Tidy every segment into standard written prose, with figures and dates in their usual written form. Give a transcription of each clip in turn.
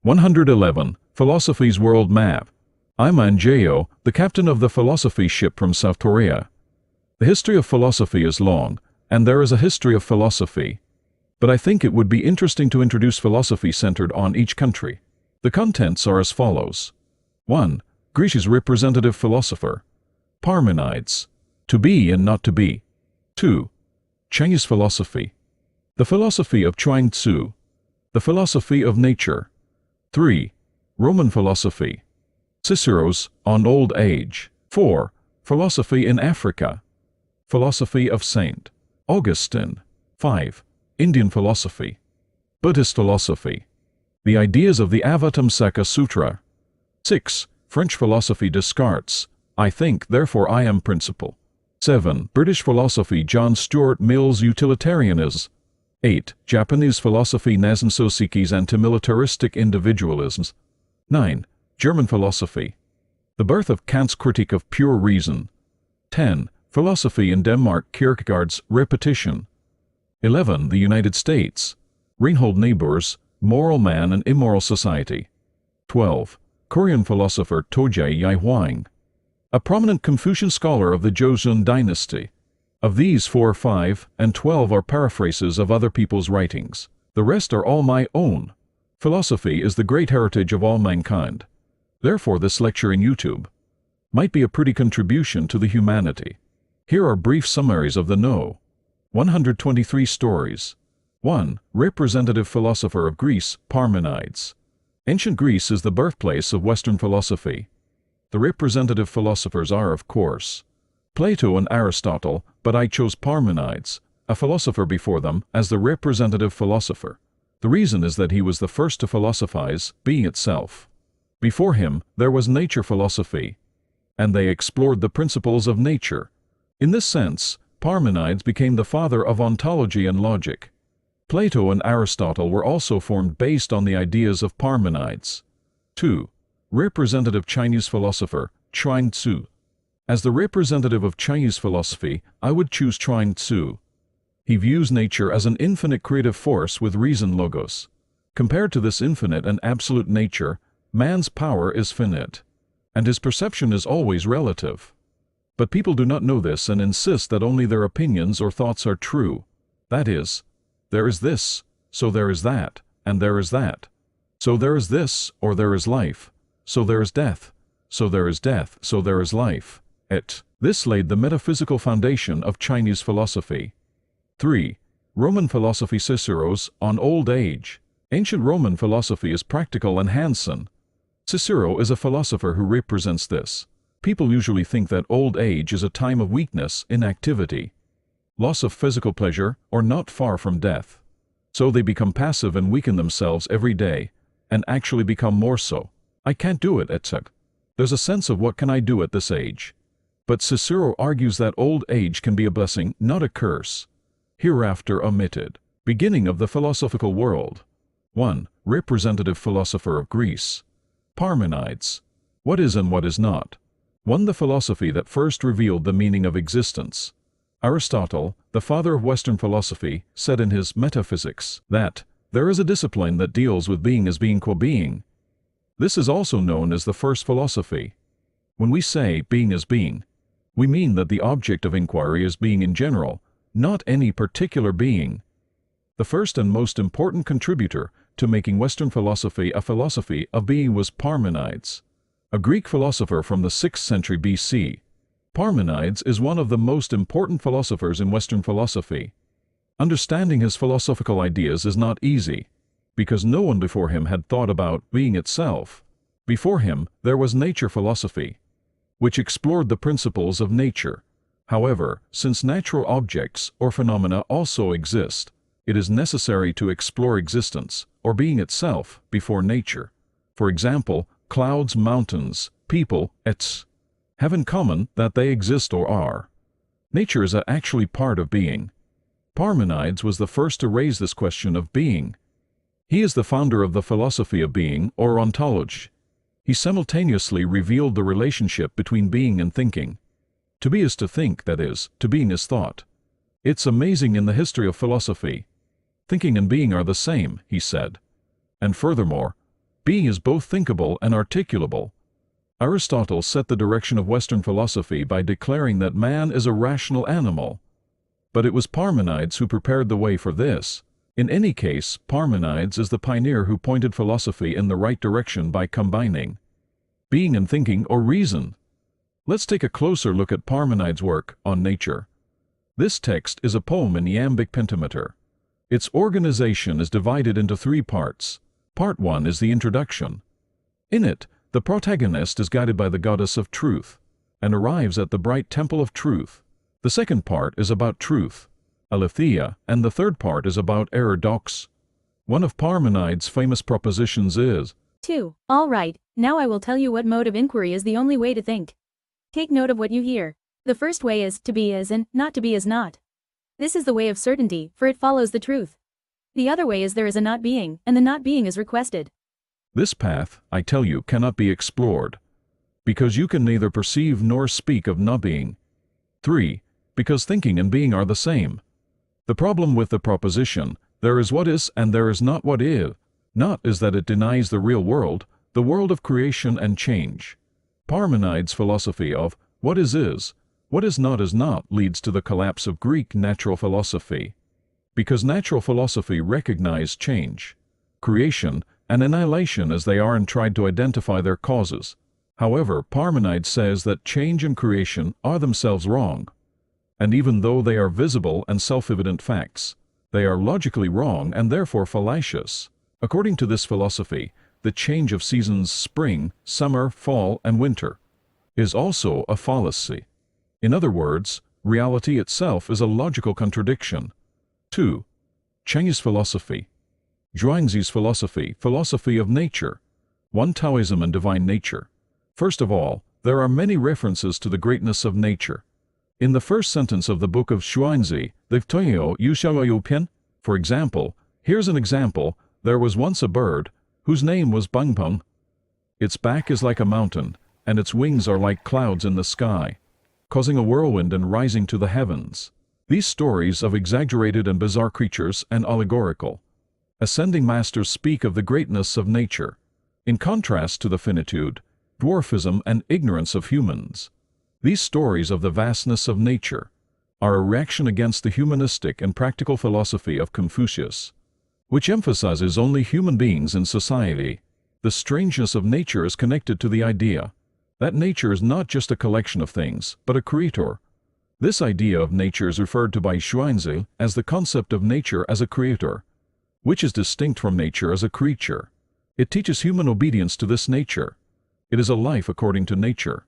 111. Philosophy's World Map. I'm Ahn Jae-Oh, the captain of the philosophy ship from South Korea. The history of philosophy is long, and there is a history of philosophy. But I think it would be interesting to introduce philosophy centered on each country. The contents are as follows. 1. Greece's representative philosopher. Parmenides. To be and not to be. 2. Chinese philosophy. The philosophy of Chuang Tzu. The philosophy of nature. 3. Roman philosophy. Cicero's On Old Age. 4. Philosophy in Africa. Philosophy of St. Augustine. 5. Indian philosophy. Buddhist philosophy. The ideas of the Avatamsaka Sutra. 6. French philosophy Descartes. I think, therefore I am principle. 7. British philosophy John Stuart Mill's Utilitarianism. 8. Japanese philosophy Nasme Soseki's anti-militaristic individualism. 9. German philosophy. The birth of Kant's critique of pure reason. 10. Philosophy in Denmark Kierkegaard's repetition. 11. The United States. Reinhold Niebuhr's Moral Man and Immoral Society. 12. Korean philosopher Tojai Hwang, a prominent Confucian scholar of the Joseon dynasty. Of these 4, 5, and 12 are paraphrases of other people's writings. The rest are all my own. Philosophy is the great heritage of all mankind. Therefore this lecture in YouTube might be a pretty contribution to the humanity. Here are brief summaries of the 123 stories. 1. Representative philosopher of Greece, Parmenides. Ancient Greece is the birthplace of Western philosophy. The representative philosophers are, of course, Plato and Aristotle, but I chose Parmenides, a philosopher before them, as the representative philosopher. The reason is that he was the first to philosophize being itself. Before him, there was nature philosophy, and they explored the principles of nature. In this sense, Parmenides became the father of ontology and logic. Plato and Aristotle were also formed based on the ideas of Parmenides. 2. Representative Chinese philosopher, Chuang Tzu. As the representative of Chinese philosophy, I would choose Chuang Tzu. He views nature as an infinite creative force with reason logos. Compared to this infinite and absolute nature, man's power is finite, and his perception is always relative. But people do not know this and insist that only their opinions or thoughts are true. That is, there is this, so there is that, and there is that. So there is this, or there is life. So there is death. So there is death, so there is life. This laid the metaphysical foundation of Chinese philosophy. 3. Roman philosophy Cicero's On Old Age. Ancient Roman philosophy is practical and handsome. Cicero is a philosopher who represents this. People usually think that old age is a time of weakness, inactivity, loss of physical pleasure, or not far from death. So they become passive and weaken themselves every day, and actually become more so. I can't do it, etc. There's a sense of what can I do at this age. But Cicero argues that old age can be a blessing, not a curse. Hereafter omitted. Beginning of the philosophical world. 1. Representative philosopher of Greece. Parmenides. What is and what is not. 1. The philosophy that first revealed the meaning of existence. Aristotle, the father of Western philosophy, said in his Metaphysics that there is a discipline that deals with being as being qua being. This is also known as the first philosophy. When we say being as being, we mean that the object of inquiry is being in general, not any particular being. The first and most important contributor to making Western philosophy a philosophy of being was Parmenides, a Greek philosopher from the 6th century BC. Parmenides is one of the most important philosophers in Western philosophy. Understanding his philosophical ideas is not easy, because no one before him had thought about being itself. Before him, there was nature philosophy, which explored the principles of nature. However, since natural objects or phenomena also exist, it is necessary to explore existence, or being itself, before nature. For example, clouds, mountains, people, etc. have in common that they exist or are. Nature is actually part of being. Parmenides was the first to raise this question of being. He is the founder of the philosophy of being, or ontology. He simultaneously revealed the relationship between being and thinking. To be is to think, that is, to being is thought. It's amazing in the history of philosophy. Thinking and being are the same, he said. And furthermore, Being is both thinkable and articulable. Aristotle set the direction of Western philosophy by declaring that man is a rational animal. But it was Parmenides who prepared the way for this. In any case, Parmenides is the pioneer who pointed philosophy in the right direction by combining being and thinking or reason. Let's take a closer look at Parmenides' work on nature. This text is a poem in iambic pentameter. Its organization is divided into 3 parts. Part 1 is the introduction. In it, the protagonist is guided by the goddess of truth and arrives at the bright temple of truth. The second part is about truth, aletheia, and the third part is about paradox. One of Parmenides' famous propositions is 2. All right, now I will tell you what mode of inquiry is the only way to think. Take note of what you hear. The first way is to be is and not to be is not. This is the way of certainty, for it follows the truth. The other way is there is a not being, and the not being is requested. This path, I tell you, cannot be explored, because you can neither perceive nor speak of not being. 3. Because thinking and being are the same. The problem with the proposition, there is what is and there is not what is, not is that it denies the real world, the world of creation and change. Parmenides' philosophy of what is, what is not, leads to the collapse of Greek natural philosophy. Because natural philosophy recognized change, creation, and annihilation as they are and tried to identify their causes. However, Parmenides says that change and creation are themselves wrong. And even though they are visible and self-evident facts, they are logically wrong and therefore fallacious. According to this philosophy, the change of seasons spring, summer, fall, and winter is also a fallacy. In other words, reality itself is a logical contradiction. 2. Chinese philosophy. Zhuangzi's philosophy, philosophy of nature. 1. Taoism and divine nature. First of all, there are many references to the greatness of nature. In the first sentence of the book of Chuang Tzu, for example, here's an example: there was once a bird, whose name was Bangpeng. Its back is like a mountain, and its wings are like clouds in the sky, causing a whirlwind and rising to the heavens. These stories of exaggerated and bizarre creatures and allegorical ascending masters speak of the greatness of nature, in contrast to the finitude, dwarfism, and ignorance of humans. These stories of the vastness of nature are a reaction against the humanistic and practical philosophy of Confucius, which emphasizes only human beings in society. The strangeness of nature is connected to the idea that nature is not just a collection of things, but a creator. This idea of nature is referred to by Chuang Tzu as the concept of nature as a creator, which is distinct from nature as a creature. It teaches human obedience to this nature. It is a life according to nature.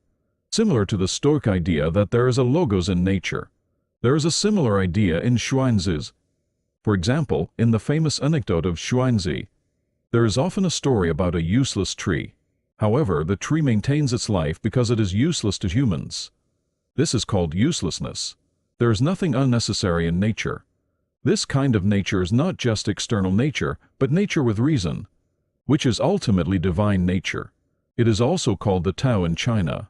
Similar to the Stoic idea that there is a logos in nature, there is a similar idea in Chuang Tzu's. For example, in the famous anecdote of Chuang Tzu, there is often a story about a useless tree. However, the tree maintains its life because it is useless to humans. This is called uselessness. There is nothing unnecessary in nature. This kind of nature is not just external nature, but nature with reason, which is ultimately divine nature. It is also called the Tao in China.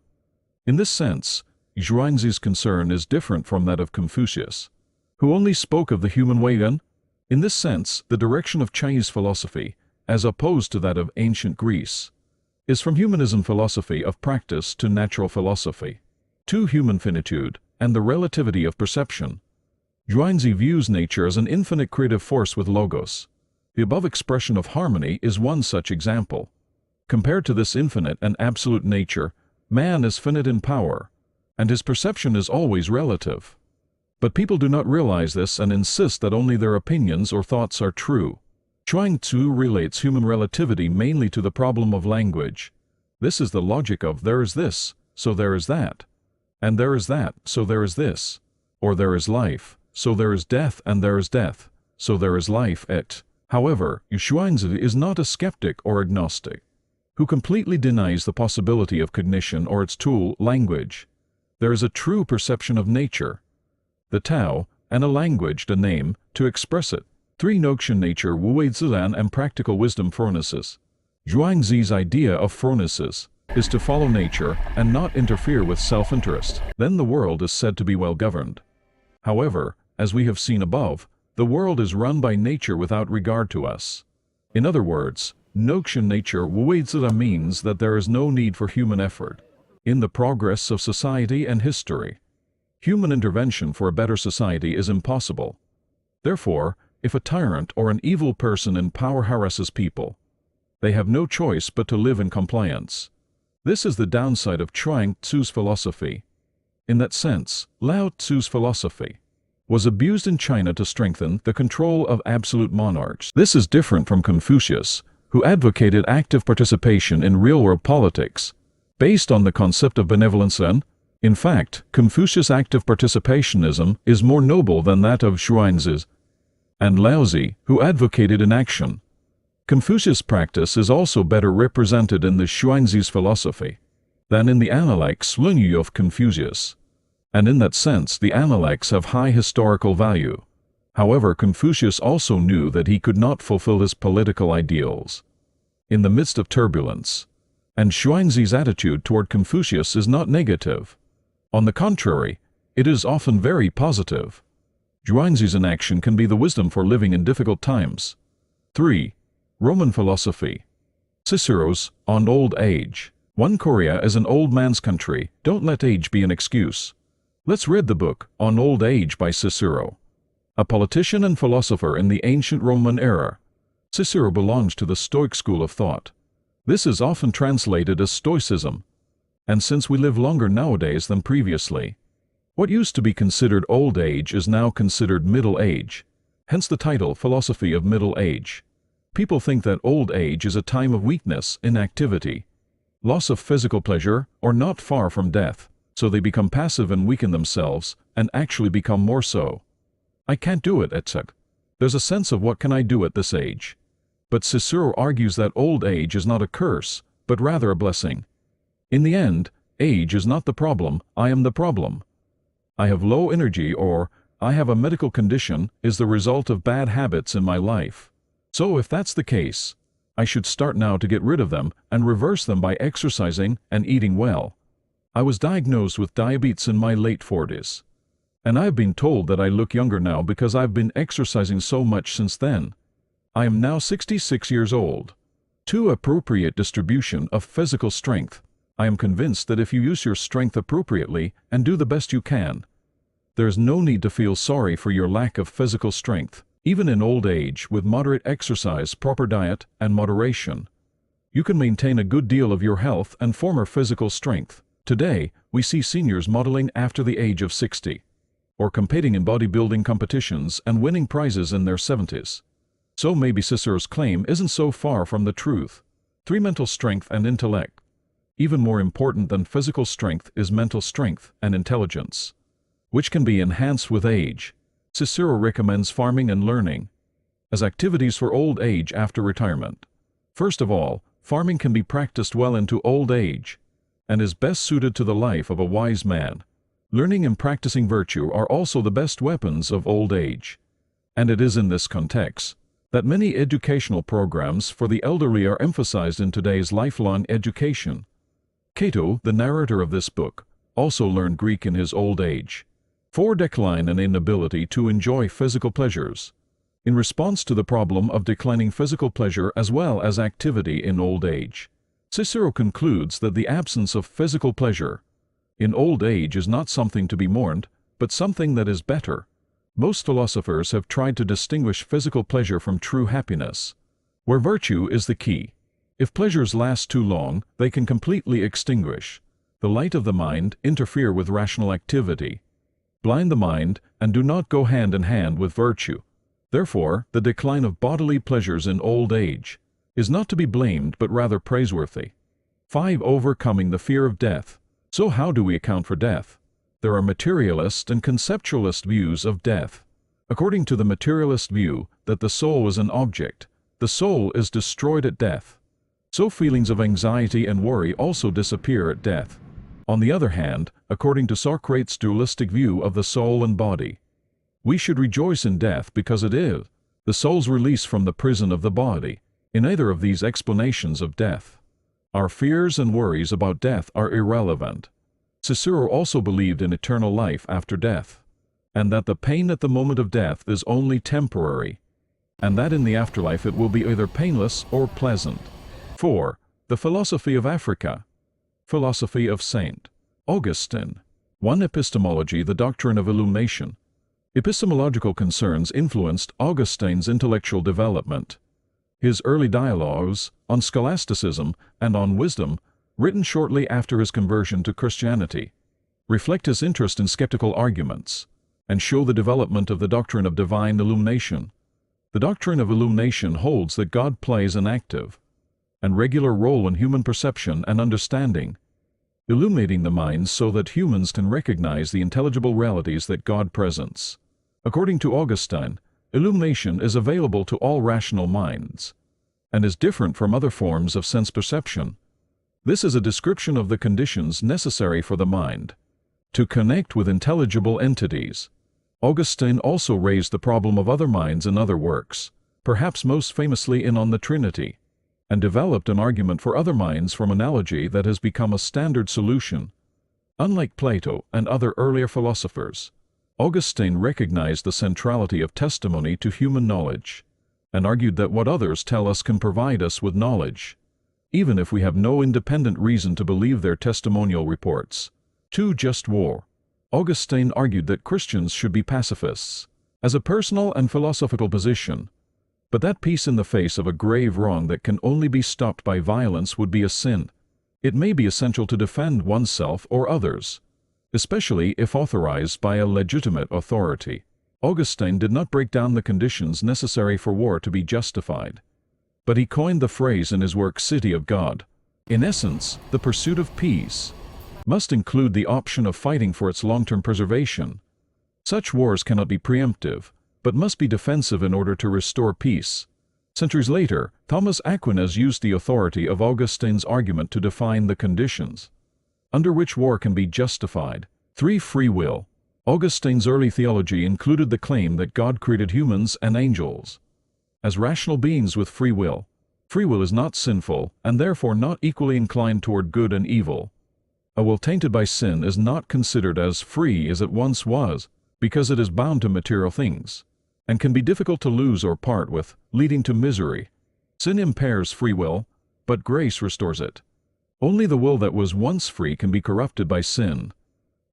In this sense, Zhuangzi's concern is different from that of Confucius, who only spoke of the human way. In this sense, the direction of Chinese philosophy, as opposed to that of ancient Greece, is from humanism philosophy of practice to natural philosophy, to human finitude and the relativity of perception. Zhuangzi views nature as an infinite creative force with logos. The above expression of harmony is one such example. Compared to this infinite and absolute nature, man is finite in power, and his perception is always relative. But people do not realize this and insist that only their opinions or thoughts are true. Chuang Tzu relates human relativity mainly to the problem of language. This is the logic of there is this, so there is that, and there is that, so there is this, or there is life, so there is death, and there is death, so there is life. However, Chuang Tzu is not a skeptic or agnostic, who completely denies the possibility of cognition or its tool, language. There is a true perception of nature, the Tao, and a language, the name, to express it. 3. Notion nature, Wu Zilan, and practical wisdom phronesis. Zhuangzi's idea of phronesis is to follow nature and not interfere with self-interest. Then the world is said to be well governed. However, as we have seen above, the world is run by nature without regard to us. In other words, notion nature means that there is no need for human effort in the progress of society and history. Human intervention for a better society is impossible. Therefore, if a tyrant or an evil person in power harasses people, they have no choice but to live in compliance. This is the downside of Chuang Tzu's philosophy. In that sense, Lao Tzu's philosophy was abused in China to strengthen the control of absolute monarchs. This is different from Confucius, who advocated active participation in real-world politics, based on the concept of benevolence and, in fact, Confucius' active participationism is more noble than that of Xuanz's and Laozi, who advocated inaction. Confucius' practice is also better represented in the Xuanzi's philosophy than in the Analects of Confucius, and in that sense the Analects have high historical value. However, Confucius also knew that he could not fulfill his political ideals in the midst of turbulence, and Xuanzi's attitude toward Confucius is not negative. On the contrary, it is often very positive. Xuanzi's inaction can be the wisdom for living in difficult times. 3. Roman philosophy. Cicero's On Old Age. One Korea is an old man's country, don't let age be an excuse. Let's read the book On Old Age by Cicero. A politician and philosopher in the ancient Roman era, Cicero belongs to the Stoic school of thought. This is often translated as Stoicism, and since we live longer nowadays than previously, what used to be considered old age is now considered middle age, hence the title Philosophy of Middle Age. People think that old age is a time of weakness, inactivity, loss of physical pleasure, or not far from death, so they become passive and weaken themselves, and actually become more so. I can't do it, etc. There's a sense of what can I do at this age? But Cicero argues that old age is not a curse, but rather a blessing. In the end, age is not the problem, I am the problem. I have low energy or I have a medical condition is the result of bad habits in my life. So if that's the case, I should start now to get rid of them and reverse them by exercising and eating well. I was diagnosed with diabetes in my late 40s. And I've been told that I look younger now because I've been exercising so much since then. I am now 66 years old. 2. Appropriate distribution of physical strength. I am convinced that if you use your strength appropriately and do the best you can, there is no need to feel sorry for your lack of physical strength. Even in old age, with moderate exercise, proper diet, and moderation, you can maintain a good deal of your health and former physical strength. Today, we see seniors modeling after the age of 60, or competing in bodybuilding competitions and winning prizes in their 70s. So maybe Cicero's claim isn't so far from the truth. 3. Mental strength and intellect. Even more important than physical strength is mental strength and intelligence, which can be enhanced with age. Cicero recommends farming and learning as activities for old age after retirement. First of all, farming can be practiced well into old age and is best suited to the life of a wise man. Learning and practicing virtue are also the best weapons of old age, and it is in this context that many educational programs for the elderly are emphasized in today's lifelong education. Cato, the narrator of this book, also learned Greek in his old age. 4. Decline and inability to enjoy physical pleasures. In response to the problem of declining physical pleasure as well as activity in old age, Cicero concludes that the absence of physical pleasure in old age is not something to be mourned, but something that is better. Most philosophers have tried to distinguish physical pleasure from true happiness, where virtue is the key. If pleasures last too long, they can completely extinguish the light of the mind, interfere with rational activity, blind the mind, and do not go hand in hand with virtue. Therefore, the decline of bodily pleasures in old age is not to be blamed but rather praiseworthy. 5. Overcoming the fear of death. So how do we account for death? There are materialist and conceptualist views of death. According to the materialist view that the soul is an object, the soul is destroyed at death. So feelings of anxiety and worry also disappear at death. On the other hand, according to Socrates' dualistic view of the soul and body, we should rejoice in death because it is the soul's release from the prison of the body. In either of these explanations of death, our fears and worries about death are irrelevant. Cicero also believed in eternal life after death, and that the pain at the moment of death is only temporary. and that in the afterlife it will be either painless or pleasant. 4. The philosophy of Africa. Philosophy of St. Augustine. 1. Epistemology, the doctrine of illumination. Epistemological concerns influenced Augustine's intellectual development. His early dialogues on scholasticism and on wisdom, written shortly after his conversion to Christianity, reflect his interest in skeptical arguments and show the development of the doctrine of divine illumination. The doctrine of illumination holds that God plays an active and regular role in human perception and understanding, illuminating the minds so that humans can recognize the intelligible realities that God presents. According to Augustine, illumination is available to all rational minds and is different from other forms of sense perception. This is a description of the conditions necessary for the mind to connect with intelligible entities. Augustine also raised the problem of other minds in other works, perhaps most famously in On the Trinity, and developed an argument for other minds from analogy that has become a standard solution. Unlike Plato and other earlier philosophers, Augustine recognized the centrality of testimony to human knowledge, and argued that what others tell us can provide us with knowledge, even if we have no independent reason to believe their testimonial reports. 2. Just war. Augustine argued that Christians should be pacifists, as a personal and philosophical position, but that peace in the face of a grave wrong that can only be stopped by violence would be a sin. It may be essential to defend oneself or others, especially if authorized by a legitimate authority. Augustine did not break down the conditions necessary for war to be justified, but he coined the phrase in his work City of God. In essence, the pursuit of peace must include the option of fighting for its long-term preservation. Such wars cannot be preemptive, but must be defensive in order to restore peace. Centuries later, Thomas Aquinas used the authority of Augustine's argument to define the conditions under which war can be justified. 3. Free will. Augustine's early theology included the claim that God created humans and angels as rational beings with free will. Free will is not sinful, and therefore not equally inclined toward good and evil. A will tainted by sin is not considered as free as it once was, because it is bound to material things, and can be difficult to lose or part with, leading to misery. Sin impairs free will, but grace restores it. Only the will that was once free can be corrupted by sin.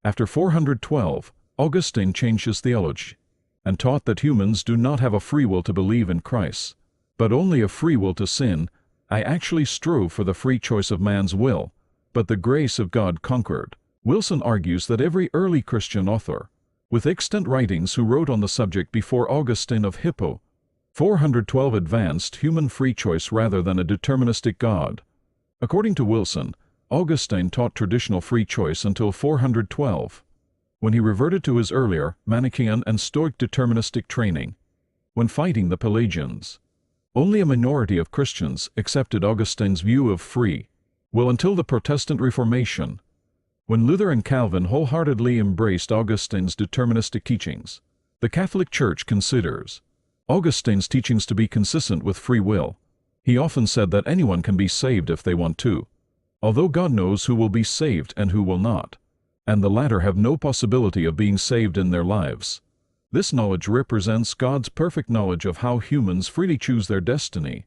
After 412, Augustine changed his theology and taught that humans do not have a free will to believe in Christ, but only a free will to sin. I actually strove for the free choice of man's will, but the grace of God conquered. Wilson argues that every early Christian author, with extant writings who wrote on the subject before Augustine of Hippo, 412 advanced human free choice rather than a deterministic God. According to Wilson, Augustine taught traditional free choice until 412, when he reverted to his earlier Manichaean and Stoic deterministic training. When fighting the Pelagians, only a minority of Christians accepted Augustine's view of free will until the Protestant Reformation, when Luther and Calvin wholeheartedly embraced Augustine's deterministic teachings. The Catholic Church considers Augustine's teachings to be consistent with free will. He often said that anyone can be saved if they want to, although God knows who will be saved and who will not, and the latter have no possibility of being saved in their lives. This knowledge represents God's perfect knowledge of how humans freely choose their destiny.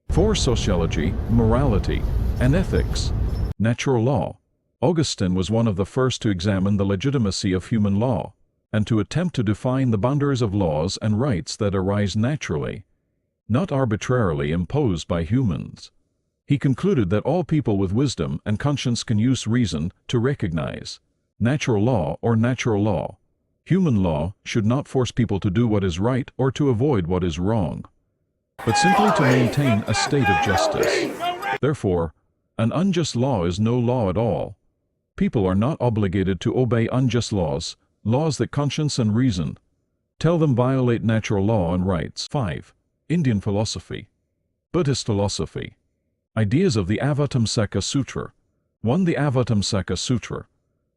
4. Sociology, morality, and ethics. Natural law. Augustine was one of the first to examine the legitimacy of human law, and to attempt to define the boundaries of laws and rights that arise naturally, not arbitrarily imposed by humans. He concluded that all people with wisdom and conscience can use reason to recognize natural law or natural law. Human law should not force people to do what is right or to avoid what is wrong, but simply to maintain a state of justice. Therefore, an unjust law is no law at all. People are not obligated to obey unjust laws, laws that conscience and reason tell them violate natural law and rights. 5. Indian philosophy. Buddhist philosophy. Ideas of the Avatamsaka Sutra. 1. The Avatamsaka Sutra.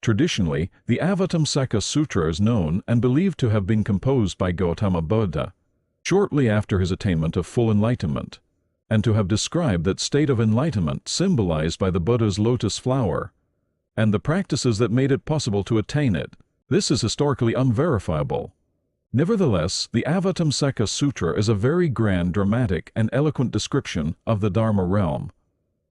Traditionally, the Avatamsaka Sutra is known and believed to have been composed by Gautama Buddha shortly after his attainment of full enlightenment, and to have described that state of enlightenment symbolized by the Buddha's lotus flower, and the practices that made it possible to attain it. This is historically unverifiable, Nevertheless, the Avatamsaka Sutra is a very grand, dramatic, and eloquent description of the Dharma realm,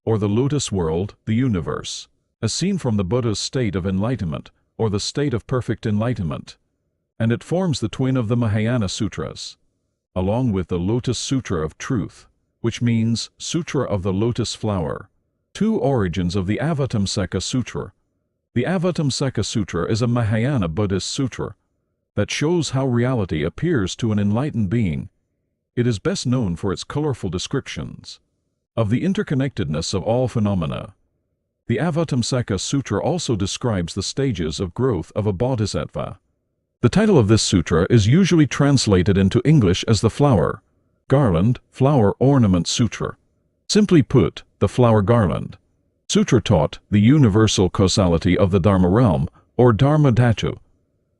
or the lotus world, the universe, as seen from the Buddha's state of enlightenment, or the state of perfect enlightenment, and it forms the twin of the Mahayana Sutras, along with the Lotus Sutra of Truth, which means Sutra of the Lotus Flower. Two origins of the Avatamsaka Sutra. The Avatamsaka Sutra is a Mahayana Buddhist sutra that shows how reality appears to an enlightened being. It is best known for its colorful descriptions of the interconnectedness of all phenomena. The Avatamsaka Sutra also describes the stages of growth of a bodhisattva. The title of this sutra is usually translated into English as the Flower, Garland, Flower Ornament Sutra. Simply put, the Flower Garland. Sutra taught the universal causality of the Dharma realm, or Dharma Dhatu.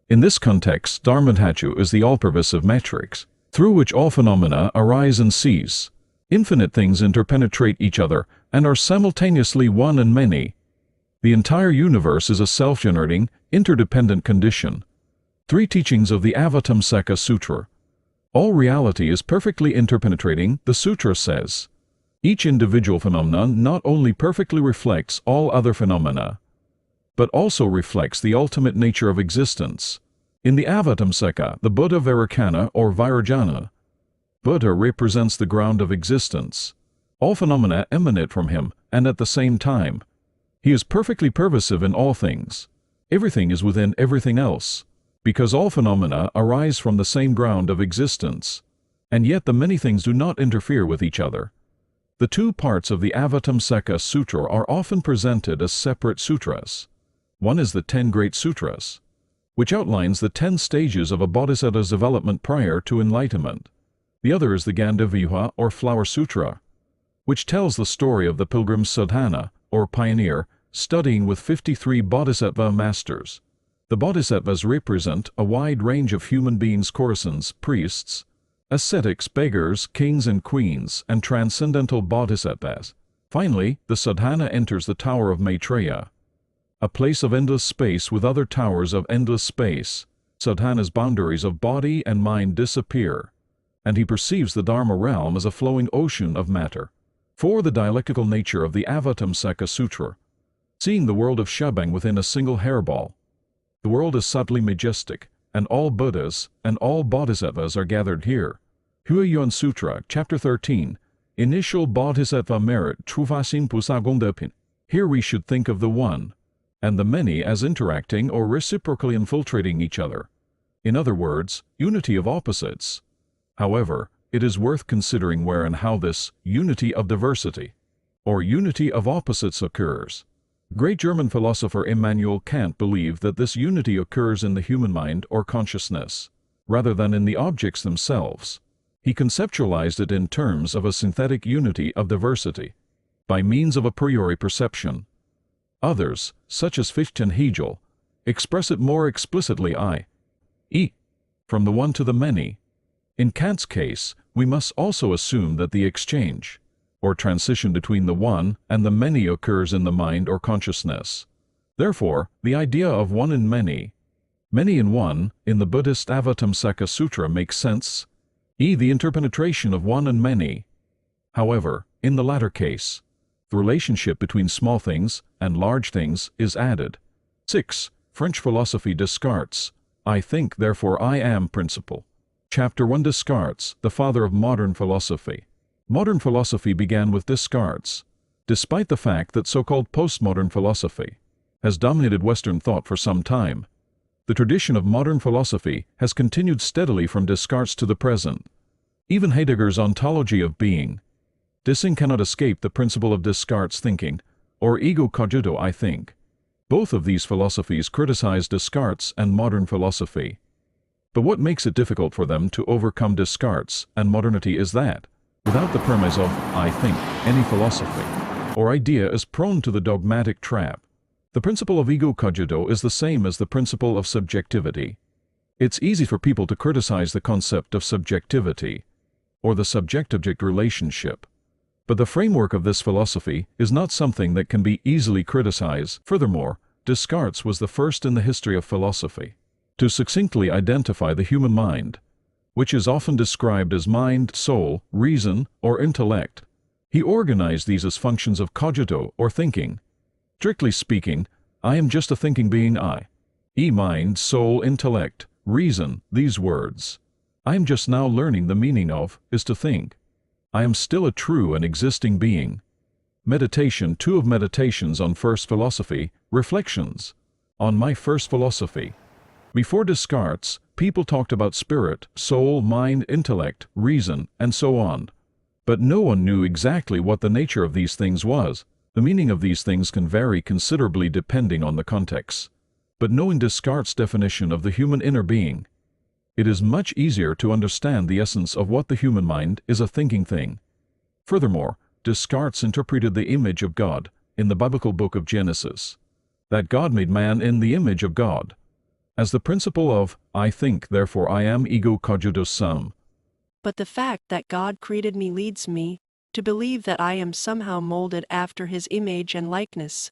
In this context, Dharma Dhatu is the all-pervasive matrix, through which all phenomena arise and cease. Infinite things interpenetrate each other and are simultaneously one and many. The entire universe is a self-generating, interdependent condition. Three teachings of the Avatamsaka Sutra. All reality is perfectly interpenetrating, the sutra says. Each individual phenomenon not only perfectly reflects all other phenomena, but also reflects the ultimate nature of existence. In the Avatamsaka, the Buddha Vairocana or Vairocana, Buddha represents the ground of existence. All phenomena emanate from him, and at the same time, he is perfectly pervasive in all things. Everything is within everything else, because all phenomena arise from the same ground of existence, and yet the many things do not interfere with each other. The two parts of the Avatamsaka Sutra are often presented as separate sutras. One is the 10 Great Sutras, which outlines the 10 stages of a bodhisattva's development prior to enlightenment. The other is the Gandavyuha or Flower Sutra, which tells the story of the pilgrim sadhana, or pioneer, studying with 53 bodhisattva masters. The bodhisattvas represent a wide range of human beings: courtesans, priests, ascetics, beggars, kings and queens, and transcendental bodhisattvas. Finally, the sadhana enters the Tower of Maitreya, a place of endless space with other towers of endless space. Sadhana's boundaries of body and mind disappear, and he perceives the Dharma realm as a flowing ocean of matter. For the dialectical nature of the Avatamsaka Sutra, seeing the world of Shabang within a single hairball. The world is subtly majestic, and all Buddhas and all Bodhisattvas are gathered here. Huayuan Sutra, Chapter 13, Initial Bodhisattva Merit, Truvasin Pusagondapin. Here we should think of the one and the many as interacting or reciprocally infiltrating each other. In other words, unity of opposites. However, it is worth considering where and how this unity of diversity, or unity of opposites, occurs. Great German philosopher Immanuel Kant believed that this unity occurs in the human mind or consciousness, rather than in the objects themselves. He conceptualized it in terms of a synthetic unity of diversity, by means of a priori perception. Others, such as Fichte and Hegel, express it more explicitly, i.e., from the one to the many. In Kant's case, we must also assume that the exchange, or transition between the one and the many occurs in the mind or consciousness. Therefore, the idea of one in many in one, in the Buddhist Avatamsaka Sutra makes sense, the interpenetration of one and many. However, in the latter case, the relationship between small things and large things is added. 6. French philosophy. Descartes, I think, therefore I am principle. Chapter 1. Descartes, the father of modern philosophy. Modern philosophy began with Descartes. Despite the fact that so-called postmodern philosophy has dominated Western thought for some time, the tradition of modern philosophy has continued steadily from Descartes to the present. Even Heidegger's ontology of being, Dissing, cannot escape the principle of Descartes' thinking, or ego cogito, I think. Both of these philosophies criticize Descartes and modern philosophy. But what makes it difficult for them to overcome Descartes and modernity is that, without the premise of I think, any philosophy or idea is prone to the dogmatic trap. The principle of ego cogito is the same as the principle of subjectivity. It's easy for people to criticize the concept of subjectivity, or the subject-object relationship. But the framework of this philosophy is not something that can be easily criticized. Furthermore, Descartes was the first in the history of philosophy to succinctly identify the human mind, which is often described as mind, soul, reason, or intellect. He organized these as functions of cogito, or thinking. Strictly speaking, I am just a thinking being. Mind, soul, intellect, reason, these words I am just now learning the meaning of, is to think. I am still a true and existing being. Meditation 2 of Meditations on First Philosophy, Reflections on My First Philosophy. Before Descartes, people talked about spirit, soul, mind, intellect, reason, and so on. But no one knew exactly what the nature of these things was. The meaning of these things can vary considerably depending on the context. But knowing Descartes' definition of the human inner being, it is much easier to understand the essence of what the human mind is, a thinking thing. Furthermore, Descartes interpreted the image of God in the biblical book of Genesis, that God made man in the image of God, as the principle of, I think, therefore I am, ego cogito sum. But the fact that God created me leads me to believe that I am somehow molded after His image and likeness.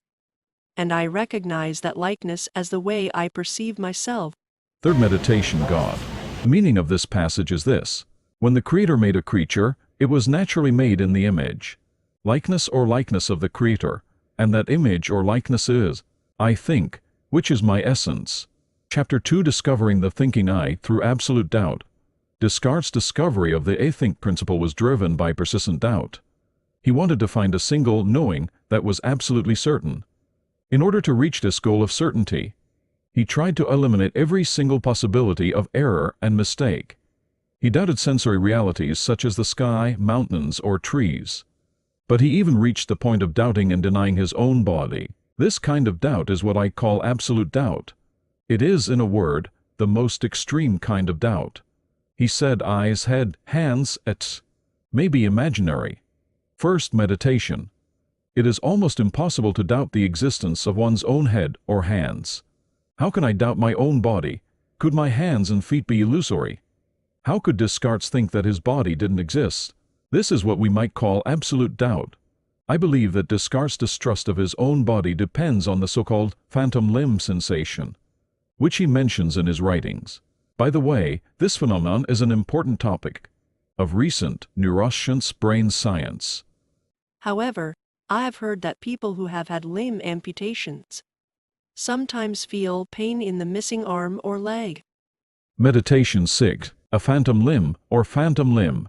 And I recognize that likeness as the way I perceive myself. Third meditation, God. The meaning of this passage is this: when the Creator made a creature, it was naturally made in the image, likeness of the Creator, and that image or likeness is, I think, which is my essence. Chapter 2, Discovering the Thinking I through Absolute Doubt. Descartes' discovery of the I think principle was driven by persistent doubt. He wanted to find a single knowing that was absolutely certain. In order to reach this goal of certainty, he tried to eliminate every single possibility of error and mistake. He doubted sensory realities such as the sky, mountains, or trees. But he even reached the point of doubting and denying his own body. This kind of doubt is what I call absolute doubt. It is, in a word, the most extreme kind of doubt. He said eyes, head, hands, etc. may be imaginary. First, meditation. It is almost impossible to doubt the existence of one's own head or hands. How can I doubt my own body? Could my hands and feet be illusory? How could Descartes think that his body didn't exist? This is what we might call absolute doubt. I believe that Descartes' distrust of his own body depends on the so-called phantom limb sensation, which he mentions in his writings. By the way, this phenomenon is an important topic of recent neuroscience, brain science. However, I have heard that people who have had limb amputations sometimes feel pain in the missing arm or leg. Meditation 6. A phantom limb or phantom limb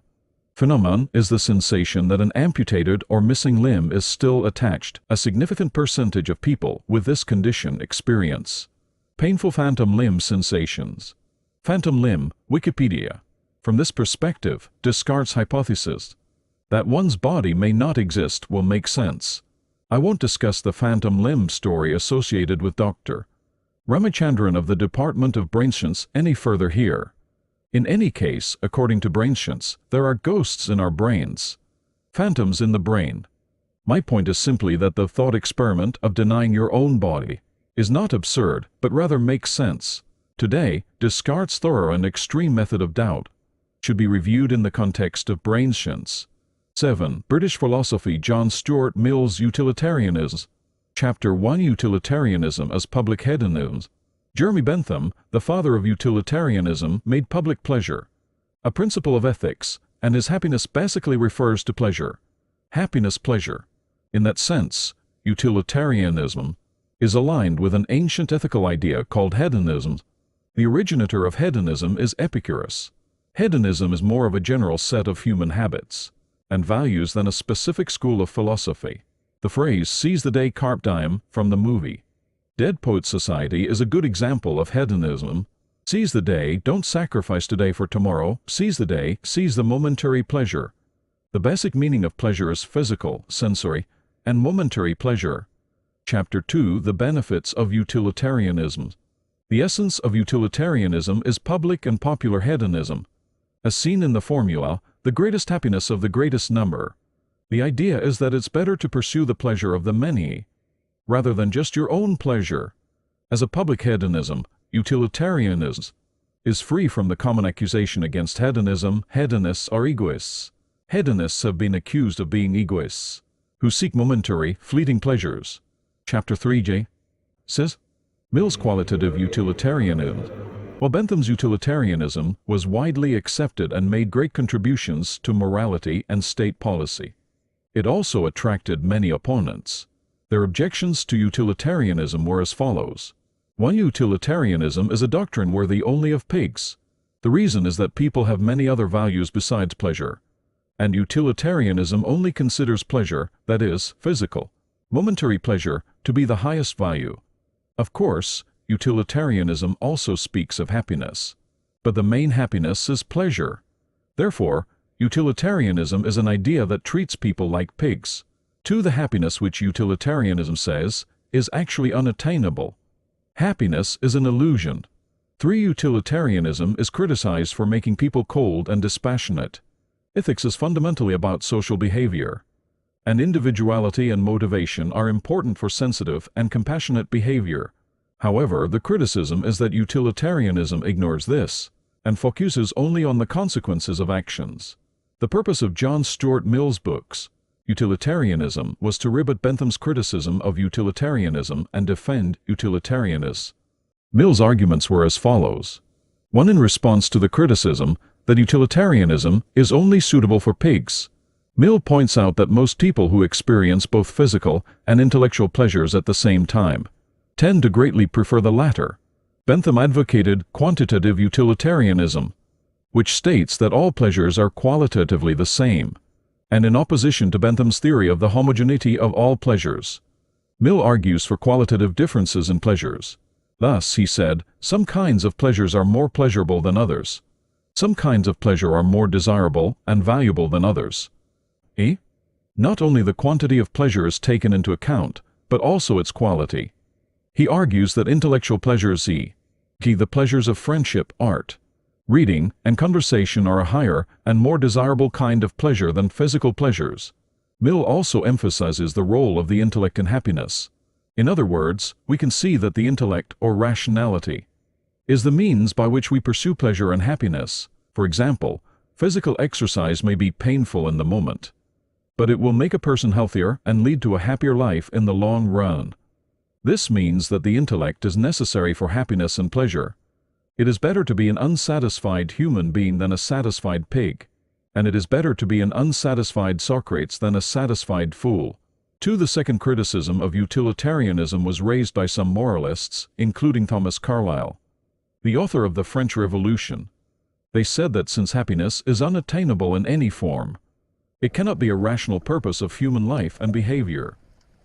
phenomenon is the sensation that an amputated or missing limb is still attached. A significant percentage of people with this condition experience painful phantom limb sensations. Phantom limb, Wikipedia. From this perspective, Descartes' hypothesis that one's body may not exist will make sense. I won't discuss the phantom limb story associated with Dr. Ramachandran of the Department of Brainscience any further here. In any case, according to Brainscience, there are ghosts in our brains, phantoms in the brain. My point is simply that the thought experiment of denying your own body is not absurd, but rather makes sense. Today, Descartes' thorough and extreme method of doubt should be reviewed in the context of Brainscience. 7. British philosophy, John Stuart Mill's Utilitarianism. Chapter 1, Utilitarianism as Public Hedonism. Jeremy Bentham, the father of utilitarianism, made public pleasure a principle of ethics, and his happiness basically refers to pleasure. Happiness, pleasure. In that sense, utilitarianism is aligned with an ancient ethical idea called hedonism. The originator of hedonism is Epicurus. Hedonism is more of a general set of human habits and values than a specific school of philosophy. The phrase, seize the day carpe diem, from the movie Dead Poets Society, is a good example of hedonism. Seize the day, don't sacrifice today for tomorrow. Seize the day, seize the momentary pleasure. The basic meaning of pleasure is physical, sensory, and momentary pleasure. Chapter 2, The Benefits of Utilitarianism. The essence of utilitarianism is public and popular hedonism. As seen in the formula, the greatest happiness of the greatest number. The idea is that it's better to pursue the pleasure of the many, rather than just your own pleasure. As a public hedonism, utilitarianism is free from the common accusation against hedonism. Hedonists are egoists. Hedonists have been accused of being egoists, who seek momentary, fleeting pleasures. Chapter 3 J. says, Mill's qualitative utilitarianism. While Bentham's utilitarianism was widely accepted and made great contributions to morality and state policy, it also attracted many opponents. Their objections to utilitarianism were as follows. 1. Utilitarianism is a doctrine worthy only of pigs. The reason is that people have many other values besides pleasure, and utilitarianism only considers pleasure, that is, physical, momentary pleasure, to be the highest value. Of course, utilitarianism also speaks of happiness, but the main happiness is pleasure. Therefore, utilitarianism is an idea that treats people like pigs. 2. The happiness which utilitarianism says is actually unattainable. Happiness is an illusion. 3. Utilitarianism is criticized for making people cold and dispassionate. Ethics is fundamentally about social behavior, and individuality and motivation are important for sensitive and compassionate behavior. However, the criticism is that utilitarianism ignores this and focuses only on the consequences of actions. The purpose of John Stuart Mill's books, Utilitarianism, was to rebut Bentham's criticism of utilitarianism and defend utilitarianism. Mill's arguments were as follows. 1. In response to the criticism that utilitarianism is only suitable for pigs, Mill points out that most people who experience both physical and intellectual pleasures at the same time tend to greatly prefer the latter. Bentham advocated quantitative utilitarianism, which states that all pleasures are qualitatively the same, and in opposition to Bentham's theory of the homogeneity of all pleasures. Mill argues for qualitative differences in pleasures. Thus, he said, some kinds of pleasures are more pleasurable than others. Some kinds of pleasure are more desirable and valuable than others. Not only the quantity of pleasure is taken into account, but also its quality. He argues that intellectual pleasures, e.g., the pleasures of friendship, art, reading, and conversation, are a higher and more desirable kind of pleasure than physical pleasures. Mill also emphasizes the role of the intellect in happiness. In other words, we can see that the intellect, or rationality, is the means by which we pursue pleasure and happiness. For example, physical exercise may be painful in the moment, but it will make a person healthier and lead to a happier life in the long run. This means that the intellect is necessary for happiness and pleasure. It is better to be an unsatisfied human being than a satisfied pig, and it is better to be an unsatisfied Socrates than a satisfied fool. 2. The second criticism of utilitarianism was raised by some moralists, including Thomas Carlyle, the author of the French Revolution. They said that since happiness is unattainable in any form, it cannot be a rational purpose of human life and behavior.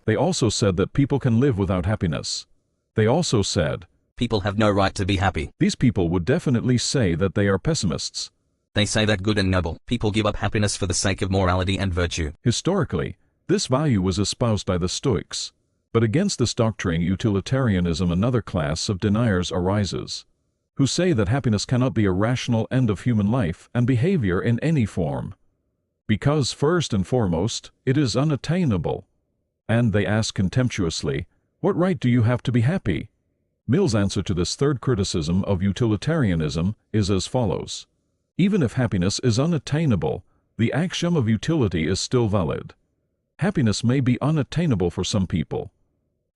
They also said that people can live without happiness. They also said, people have no right to be happy. These people would definitely say that they are pessimists. They say that good and noble people give up happiness for the sake of morality and virtue. Historically, this value was espoused by the Stoics. But against this doctrine, utilitarianism, another class of deniers arises, who say that happiness cannot be a rational end of human life and behavior in any form, because first and foremost, it is unattainable. And they ask contemptuously, what right do you have to be happy? Mill's answer to this third criticism of utilitarianism is as follows. Even if happiness is unattainable, the axiom of utility is still valid. Happiness may be unattainable for some people,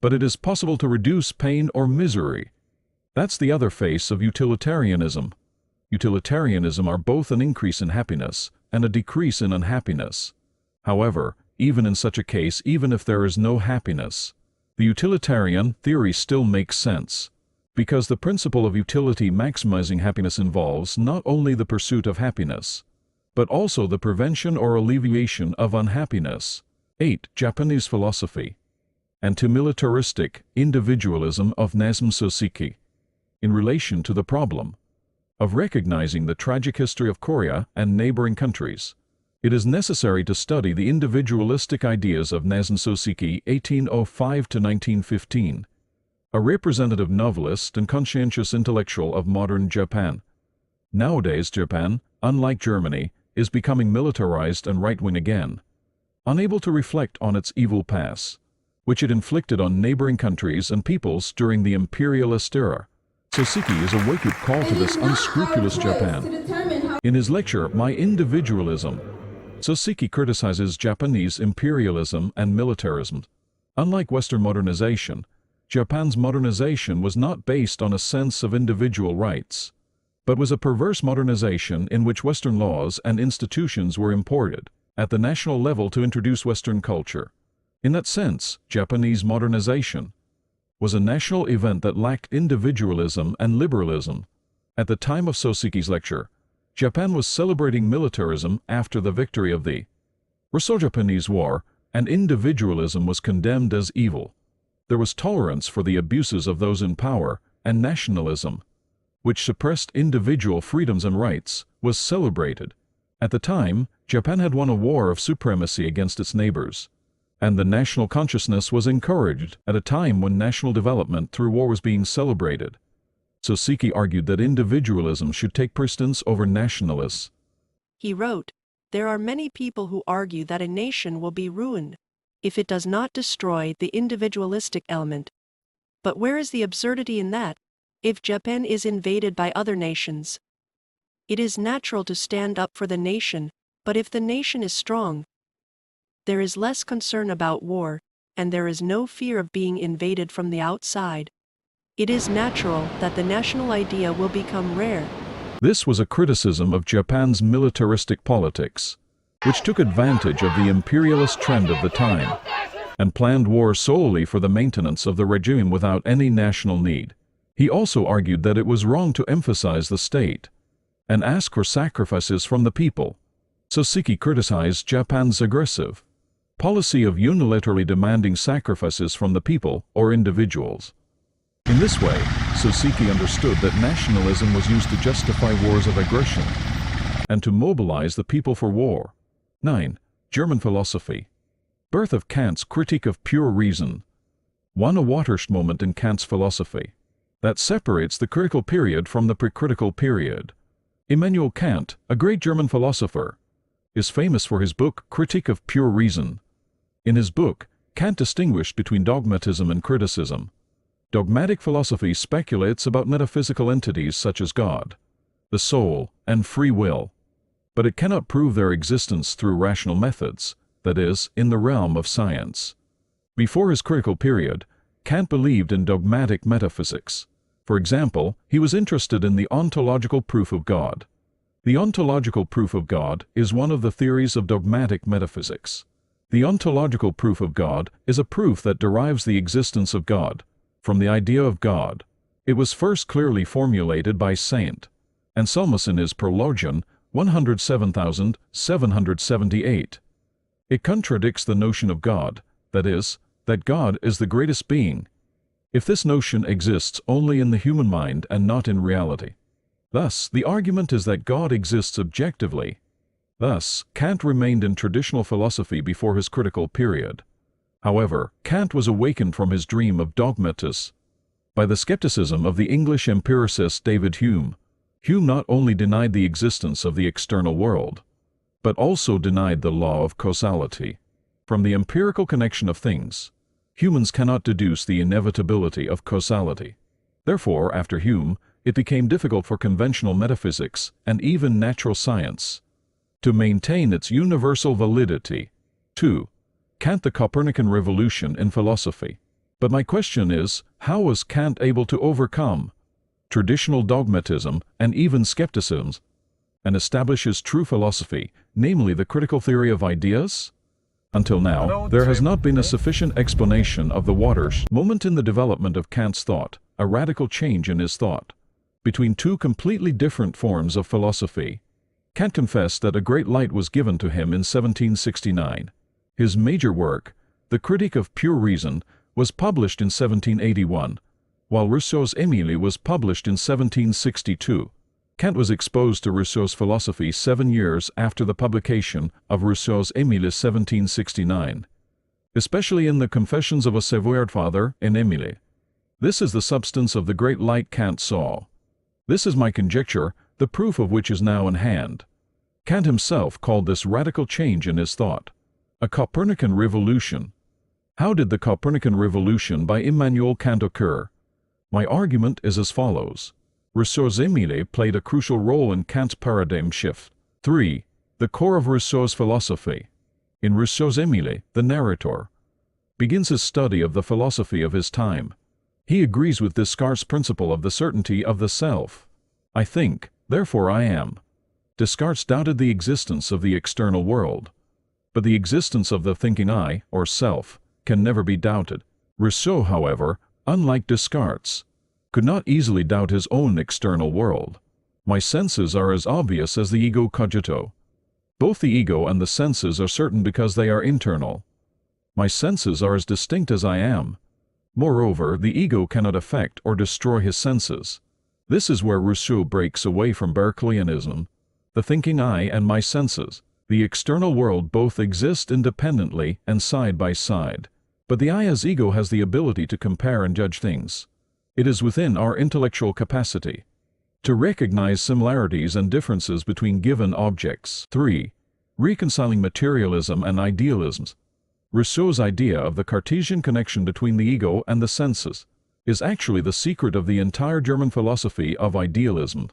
but it is possible to reduce pain or misery. That's the other face of utilitarianism. Utilitarianism are both an increase in happiness and a decrease in unhappiness. However, even in such a case, even if there is no happiness, the utilitarian theory still makes sense, because the principle of utility maximizing happiness involves not only the pursuit of happiness, but also the prevention or alleviation of unhappiness. 8. Japanese philosophy. Anti-militaristic individualism of Nasme Soseki. In relation to the problem of recognizing the tragic history of Korea and neighboring countries, it is necessary to study the individualistic ideas of Nasme Soseki (1805–1915), a representative novelist and conscientious intellectual of modern Japan. Nowadays, Japan, unlike Germany, is becoming militarized and right-wing again, unable to reflect on its evil past, which it inflicted on neighboring countries and peoples during the imperialist era. Soseki is a wake-up call to this unscrupulous Japan. In his lecture, My Individualism, Soseki criticizes Japanese imperialism and militarism. Unlike Western modernization, Japan's modernization was not based on a sense of individual rights, but was a perverse modernization in which Western laws and institutions were imported at the national level to introduce Western culture. In that sense, Japanese modernization was a national event that lacked individualism and liberalism. At the time of Soseki's lecture, Japan was celebrating militarism after the victory of the Russo-Japanese War, and individualism was condemned as evil. There was tolerance for the abuses of those in power, and nationalism, which suppressed individual freedoms and rights, was celebrated. At the time, Japan had won a war of supremacy against its neighbors, and the national consciousness was encouraged at a time when national development through war was being celebrated. Soseki argued that individualism should take precedence over nationalists. He wrote, "There are many people who argue that a nation will be ruined if it does not destroy the individualistic element. But where is the absurdity in that? If Japan is invaded by other nations, it is natural to stand up for the nation, but if the nation is strong, there is less concern about war, and there is no fear of being invaded from the outside. It is natural that the national idea will become rare." This was a criticism of Japan's militaristic politics, which took advantage of the imperialist trend of the time, and planned war solely for the maintenance of the regime without any national need. He also argued that it was wrong to emphasize the state and ask for sacrifices from the people. Soseki criticized Japan's aggressive policy of unilaterally demanding sacrifices from the people or individuals. In this way, Soseki understood that nationalism was used to justify wars of aggression and to mobilize the people for war. 9. German philosophy. Birth of Kant's Critique of Pure Reason. A watershed moment in Kant's philosophy that separates the critical period from the precritical period. Immanuel Kant, a great German philosopher, is famous for his book Critique of Pure Reason. In his book, Kant distinguished between dogmatism and criticism. Dogmatic philosophy speculates about metaphysical entities such as God, the soul, and free will, but it cannot prove their existence through rational methods, that is, in the realm of science. Before his critical period, Kant believed in dogmatic metaphysics. For example, he was interested in the ontological proof of God. The ontological proof of God is one of the theories of dogmatic metaphysics. The ontological proof of God is a proof that derives the existence of God from the idea of God. It was first clearly formulated by St. Anselmus in his Prologion 107,778. It contradicts the notion of God, that is, that God is the greatest being, if this notion exists only in the human mind and not in reality. Thus, the argument is that God exists objectively. Thus, Kant remained in traditional philosophy before his critical period. However, Kant was awakened from his dream of dogmatism by the skepticism of the English empiricist David Hume. Hume not only denied the existence of the external world, but also denied the law of causality. From the empirical connection of things, humans cannot deduce the inevitability of causality. Therefore, after Hume, it became difficult for conventional metaphysics and even natural science to maintain its universal validity. 2. Kant, the Copernican revolution in philosophy. But my question is, how was Kant able to overcome traditional dogmatism and even skepticism and establish his true philosophy, namely the critical theory of ideas? Until now, there has not been a sufficient explanation of the watershed moment in the development of Kant's thought, a radical change in his thought between two completely different forms of philosophy. Kant confessed that a great light was given to him in 1769. His major work, The Critique of Pure Reason, was published in 1781, while Rousseau's Émile was published in 1762. Kant was exposed to Rousseau's philosophy 7 years after the publication of Rousseau's Émile 1769, especially in the Confessions of a Savoyard Father in Émile. This is the substance of the great light Kant saw. This is my conjecture, the proof of which is now in hand. Kant himself called this radical change in his thought a Copernican revolution. How did the Copernican revolution by Immanuel Kant occur? My argument is as follows. Rousseau's Émile played a crucial role in Kant's paradigm shift. 3. The core of Rousseau's philosophy. In Rousseau's Émile, the narrator begins his study of the philosophy of his time. He agrees with Descartes' principle of the certainty of the self. I think, therefore I am. Descartes doubted the existence of the external world. But the existence of the thinking I, or self, can never be doubted. Rousseau, however, unlike Descartes, could not easily doubt his own external world. My senses are as obvious as the ego cogito. Both the ego and the senses are certain because they are internal. My senses are as distinct as I am. Moreover, the ego cannot affect or destroy his senses. This is where Rousseau breaks away from Berkeleyanism. The thinking I and my senses, the external world, both exist independently and side by side. But the I as ego has the ability to compare and judge things. It is within our intellectual capacity to recognize similarities and differences between given objects. 3. Reconciling materialism and idealism. Rousseau's idea of the Cartesian connection between the ego and the senses is actually the secret of the entire German philosophy of idealism.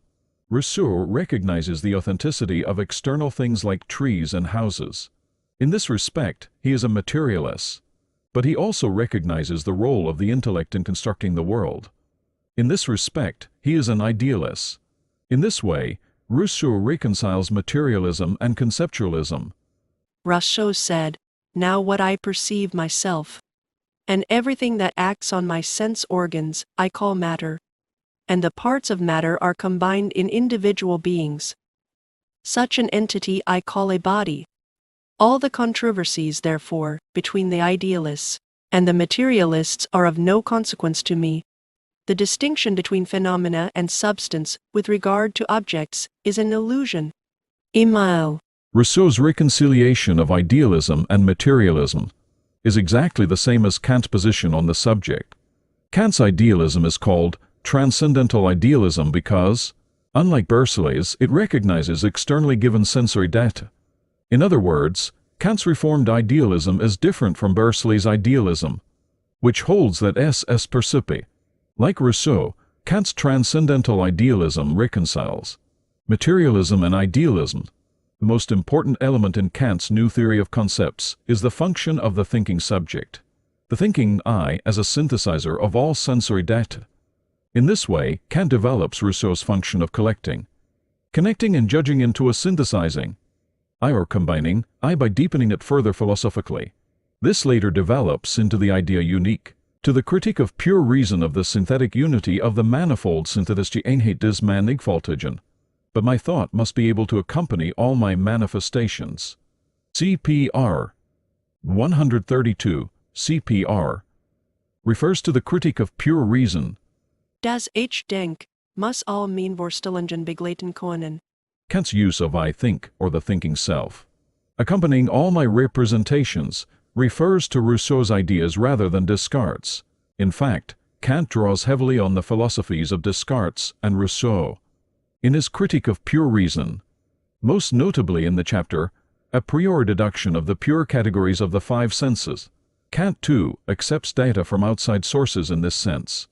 Rousseau recognizes the authenticity of external things like trees and houses. In this respect, he is a materialist. But he also recognizes the role of the intellect in constructing the world. In this respect, he is an idealist. In this way, Rousseau reconciles materialism and conceptualism. Rousseau said, "Now what I perceive myself, and everything that acts on my sense organs, I call matter, and the parts of matter are combined in individual beings. Such an entity I call a body." All the controversies, therefore, between the idealists and the materialists are of no consequence to me. The distinction between phenomena and substance with regard to objects is an illusion. Emile. Rousseau's reconciliation of idealism and materialism is exactly the same as Kant's position on the subject. Kant's idealism is called transcendental idealism because, unlike Berkeley's, it recognizes externally given sensory data. In other words, Kant's reformed idealism is different from Berkeley's idealism, which holds that es percipi. Like Rousseau, Kant's transcendental idealism reconciles materialism and idealism. The most important element in Kant's new theory of concepts is the function of the thinking subject, the thinking I as a synthesizer of all sensory data. In this way, Kant develops Rousseau's function of collecting, connecting and judging into a synthesizing I, or combining I by deepening it further philosophically. This later develops into the idea unique. To the critique of pure reason of the synthetic unity of the manifold synthetische Einheit des Mannigfaltigen. But my thought must be able to accompany all my manifestations. CPR 132, CPR, refers to the critique of pure reason. Das Ich denk, muss all mein Vorstellungen begleiten können. Kant's use of I think, or the thinking self, accompanying all my representations, refers to Rousseau's ideas rather than Descartes'. In fact, Kant draws heavily on the philosophies of Descartes and Rousseau. In his critique of pure reason, most notably in the chapter A priori deduction of the pure categories of the five senses, Kant too accepts data from outside sources in this sense.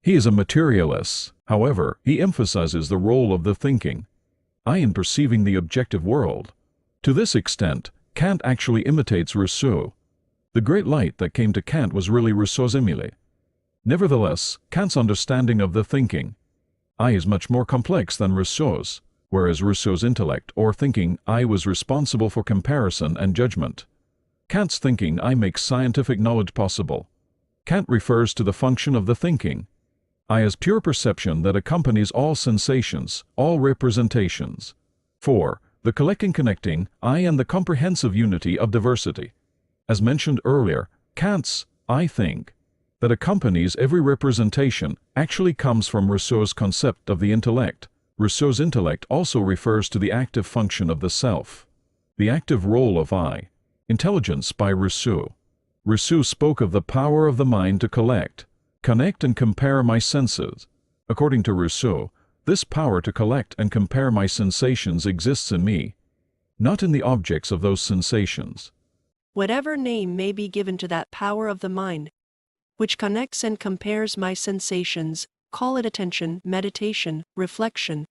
He is a materialist. However, he emphasizes the role of the thinking I in perceiving the objective world. To this extent, Kant actually imitates Rousseau. The great light that came to Kant was really Rousseau's emule. Nevertheless, Kant's understanding of the thinking I is much more complex than Rousseau's, whereas Rousseau's intellect or thinking I was responsible for comparison and judgment. Kant's thinking I makes scientific knowledge possible. Kant refers to the function of the thinking I as pure perception that accompanies all sensations, all representations. 4. The collecting connecting I and the comprehensive unity of diversity. As mentioned earlier, Kant's I think that accompanies every representation actually comes from Rousseau's concept of the intellect. Rousseau's intellect also refers to the active function of the self, the active role of I. Intelligence by Rousseau. Rousseau spoke of the power of the mind to collect, connect and compare my senses. According to Rousseau, this power to collect and compare my sensations exists in me, not in the objects of those sensations. Whatever name may be given to that power of the mind, which connects and compares my sensations, call it attention, meditation, reflection,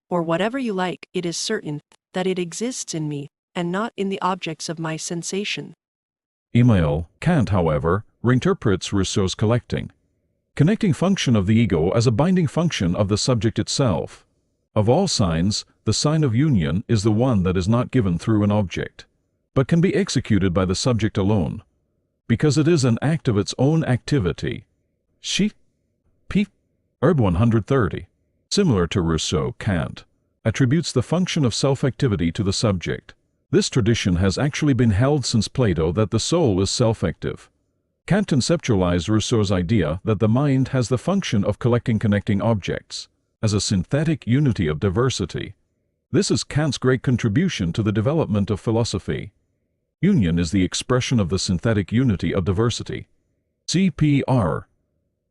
or whatever you like, it is certain that it exists in me, and not in the objects of my sensation. Emile Kant, however, reinterprets Rousseau's collecting Connecting function of the ego as a binding function of the subject itself. Of all signs, the sign of union is the one that is not given through an object, but can be executed by the subject alone, because it is an act of its own activity. She, p. Herb 130. Similar to Rousseau, Kant attributes the function of self-activity to the subject. This tradition has actually been held since Plato that the soul is self-active. Kant conceptualized Rousseau's idea that the mind has the function of collecting connecting objects, as a synthetic unity of diversity. This is Kant's great contribution to the development of philosophy. Union is the expression of the synthetic unity of diversity. CPR.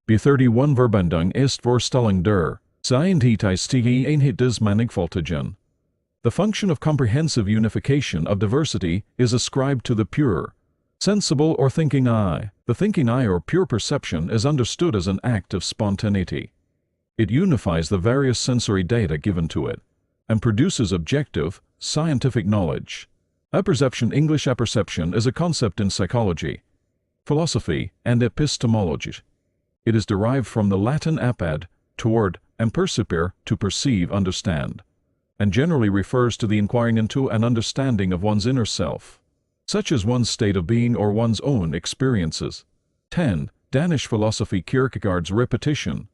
B31 Verbindung ist Vorstellung der scientifique Einheit des Mannigfaltigen. The function of comprehensive unification of diversity is ascribed to the pure, sensible or thinking eye. The thinking eye or pure perception is understood as an act of spontaneity. It unifies the various sensory data given to it and produces objective, scientific knowledge. Apperception. English apperception is a concept in psychology, philosophy, and epistemology. It is derived from the Latin appad, toward, and percipere, to perceive, understand, and generally refers to the inquiring into and understanding of one's inner self, such as one's state of being or one's own experiences. 10. Danish philosophy. Kierkegaard's repetition.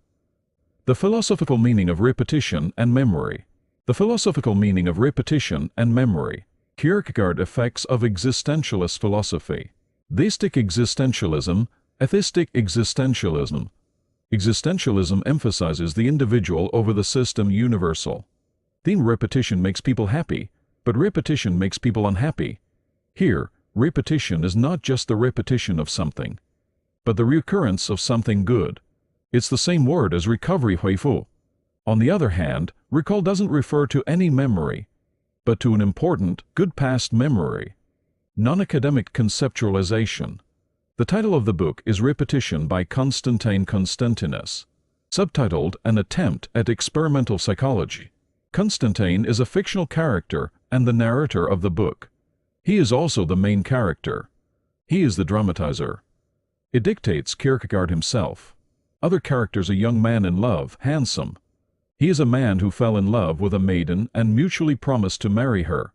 The philosophical meaning of repetition and memory. The philosophical meaning of repetition and memory. Kierkegaard. Effects of existentialist philosophy. Theistic existentialism, atheistic existentialism. Existentialism emphasizes the individual over the system universal. Theme. Repetition makes people happy, but repetition makes people unhappy. Here, repetition is not just the repetition of something, but the recurrence of something good. It's the same word as recovery, huifu. On the other hand, recall doesn't refer to any memory, but to an important, good past memory. Non-academic conceptualization. The title of the book is Repetition by Constantine Constantinus, subtitled An Attempt at Experimental Psychology. Constantine is a fictional character and the narrator of the book. He is also the main character. He is the dramatizer. It dictates Kierkegaard himself. Other characters: a young man in love, handsome. He is a man who fell in love with a maiden and mutually promised to marry her.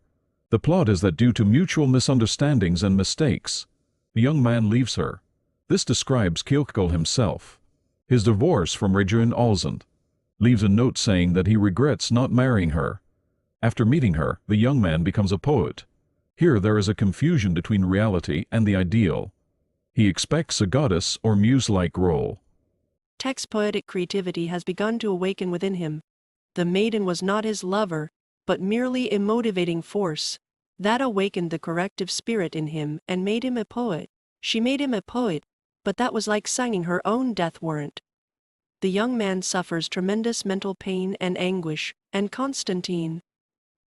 The plot is that due to mutual misunderstandings and mistakes, the young man leaves her. This describes Kierkegaard himself. His divorce from Regine Olsson leaves a note saying that he regrets not marrying her. After meeting her, the young man becomes a poet. Here there is a confusion between reality and the ideal. He expects a goddess or muse-like role. Text. Poetic creativity has begun to awaken within him. The maiden was not his lover, but merely a motivating force. That awakened the corrective spirit in him and made him a poet. She made him a poet, but that was like signing her own death warrant. The young man suffers tremendous mental pain and anguish, and Constantine,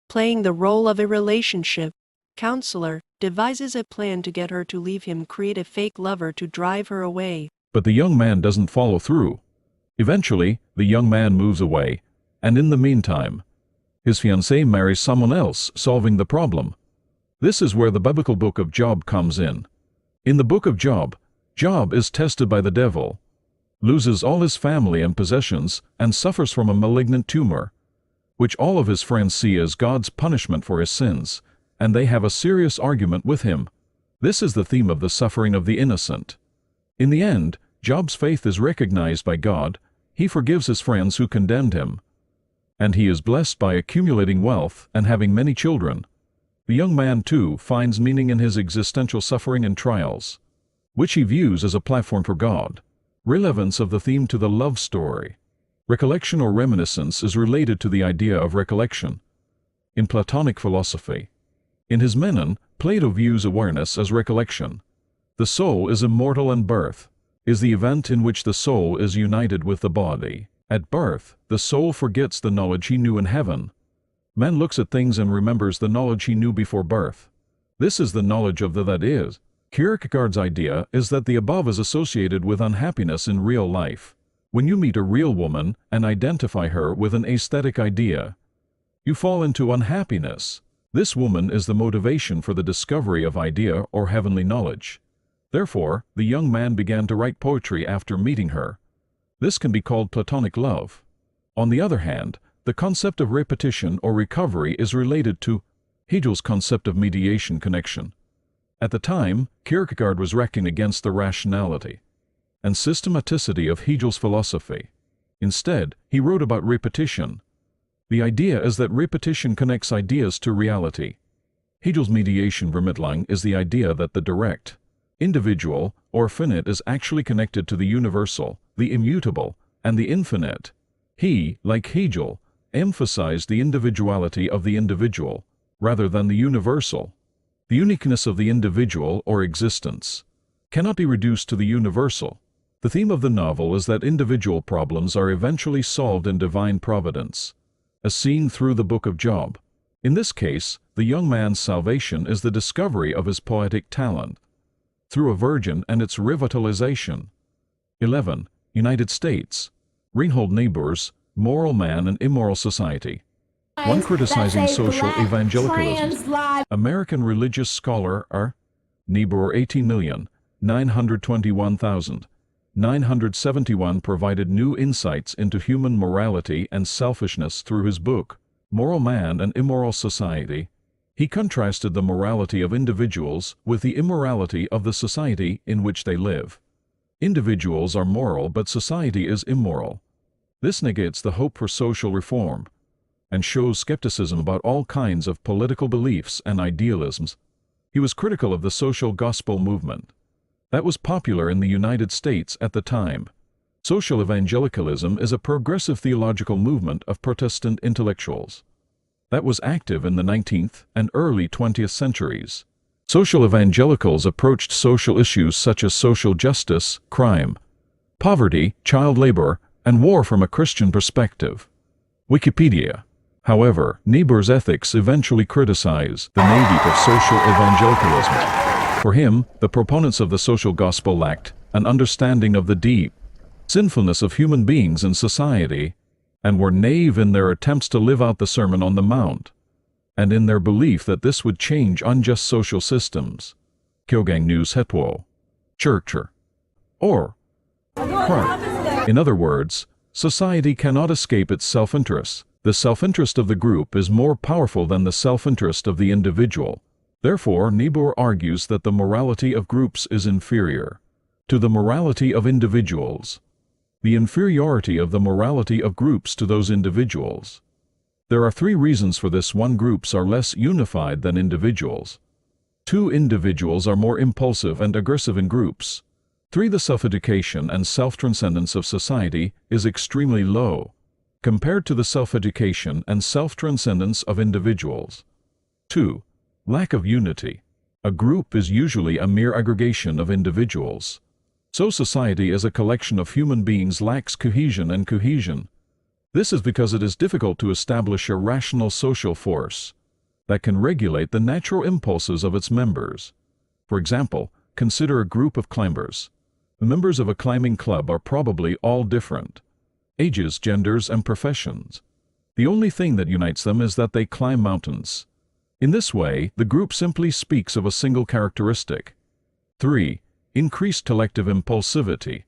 playing the role of a relationship counselor, devises a plan to get her to leave him, create a fake lover to drive her away. But the young man doesn't follow through. Eventually, the young man moves away, and in the meantime, his fiancée marries someone else, solving the problem. This is where the biblical book of Job comes in. In the book of Job, Job is tested by the devil, loses all his family and possessions, and suffers from a malignant tumor, which all of his friends see as God's punishment for his sins, and they have a serious argument with him. This is the theme of the suffering of the innocent. In the end, Job's faith is recognized by God. He forgives his friends who condemned him, and he is blessed by accumulating wealth and having many children. The young man, too, finds meaning in his existential suffering and trials, which he views as a platform for God. Relevance of the theme to the love story. Recollection or reminiscence is related to the idea of recollection in Platonic philosophy. In his Menon, Plato views awareness as recollection. The soul is immortal, and birth is the event in which the soul is united with the body. At birth, the soul forgets the knowledge he knew in heaven. Man looks at things and remembers the knowledge he knew before birth. This is the knowledge of the that is. Kierkegaard's idea is that the above is associated with unhappiness in real life. When you meet a real woman and identify her with an aesthetic idea, you fall into unhappiness. This woman is the motivation for the discovery of idea or heavenly knowledge. Therefore, the young man began to write poetry after meeting her. This can be called platonic love. On the other hand, the concept of repetition or recovery is related to Hegel's concept of mediation connection. At the time, Kierkegaard was reckoning against the rationality and systematicity of Hegel's philosophy. Instead, he wrote about repetition. The idea is that repetition connects ideas to reality. Hegel's mediation Vermittlung is the idea that the direct, individual, or finite is actually connected to the universal, the immutable, and the infinite. He, like Hegel, emphasized the individuality of the individual, rather than the universal. The uniqueness of the individual, or existence, cannot be reduced to the universal. The theme of the novel is that individual problems are eventually solved in divine providence, as seen through the Book of Job. In this case, the young man's salvation is the discovery of his poetic talent, through a virgin and its revitalization. 11. United States. Reinhold Niebuhr's Moral Man and Immoral Society. One criticizing social evangelicalism. American religious scholar R. Niebuhr 18,921,971 provided new insights into human morality and selfishness through his book, Moral Man and Immoral Society. He contrasted the morality of individuals with the immorality of the society in which they live. Individuals are moral, but society is immoral. This negates the hope for social reform and shows skepticism about all kinds of political beliefs and idealisms. He was critical of the social gospel movement that was popular in the United States at the time. Social evangelicalism is a progressive theological movement of Protestant intellectuals that was active in the 19th and early 20th centuries. Social evangelicals approached social issues such as social justice, crime, poverty, child labor, and war from a Christian perspective. Wikipedia. However, Niebuhr's ethics eventually criticized the naivete of social evangelicalism. For him, the proponents of the social gospel lacked an understanding of the deep sinfulness of human beings in society, and were naive in their attempts to live out the Sermon on the Mount, and in their belief that this would change unjust social systems. Kyogang News Hetwo. Churcher. Or Christ. In other words, society cannot escape its self-interest. The self-interest of the group is more powerful than the self-interest of the individual. Therefore, Niebuhr argues that the morality of groups is inferior to the morality of individuals. The inferiority of the morality of groups to those individuals. There are three reasons for this. 1. Groups are less unified than individuals. 2. Individuals are more impulsive and aggressive in groups. 3. The self-education and self-transcendence of society is extremely low, compared to the self-education and self-transcendence of individuals. 2. Lack of unity. A group is usually a mere aggregation of individuals. So society as a collection of human beings lacks cohesion and cohesion. This is because it is difficult to establish a rational social force that can regulate the natural impulses of its members. For example, consider a group of climbers. The members of a climbing club are probably all different ages, genders, and professions. The only thing that unites them is that they climb mountains. In this way, the group simply speaks of a single characteristic. 3. Increased collective impulsivity.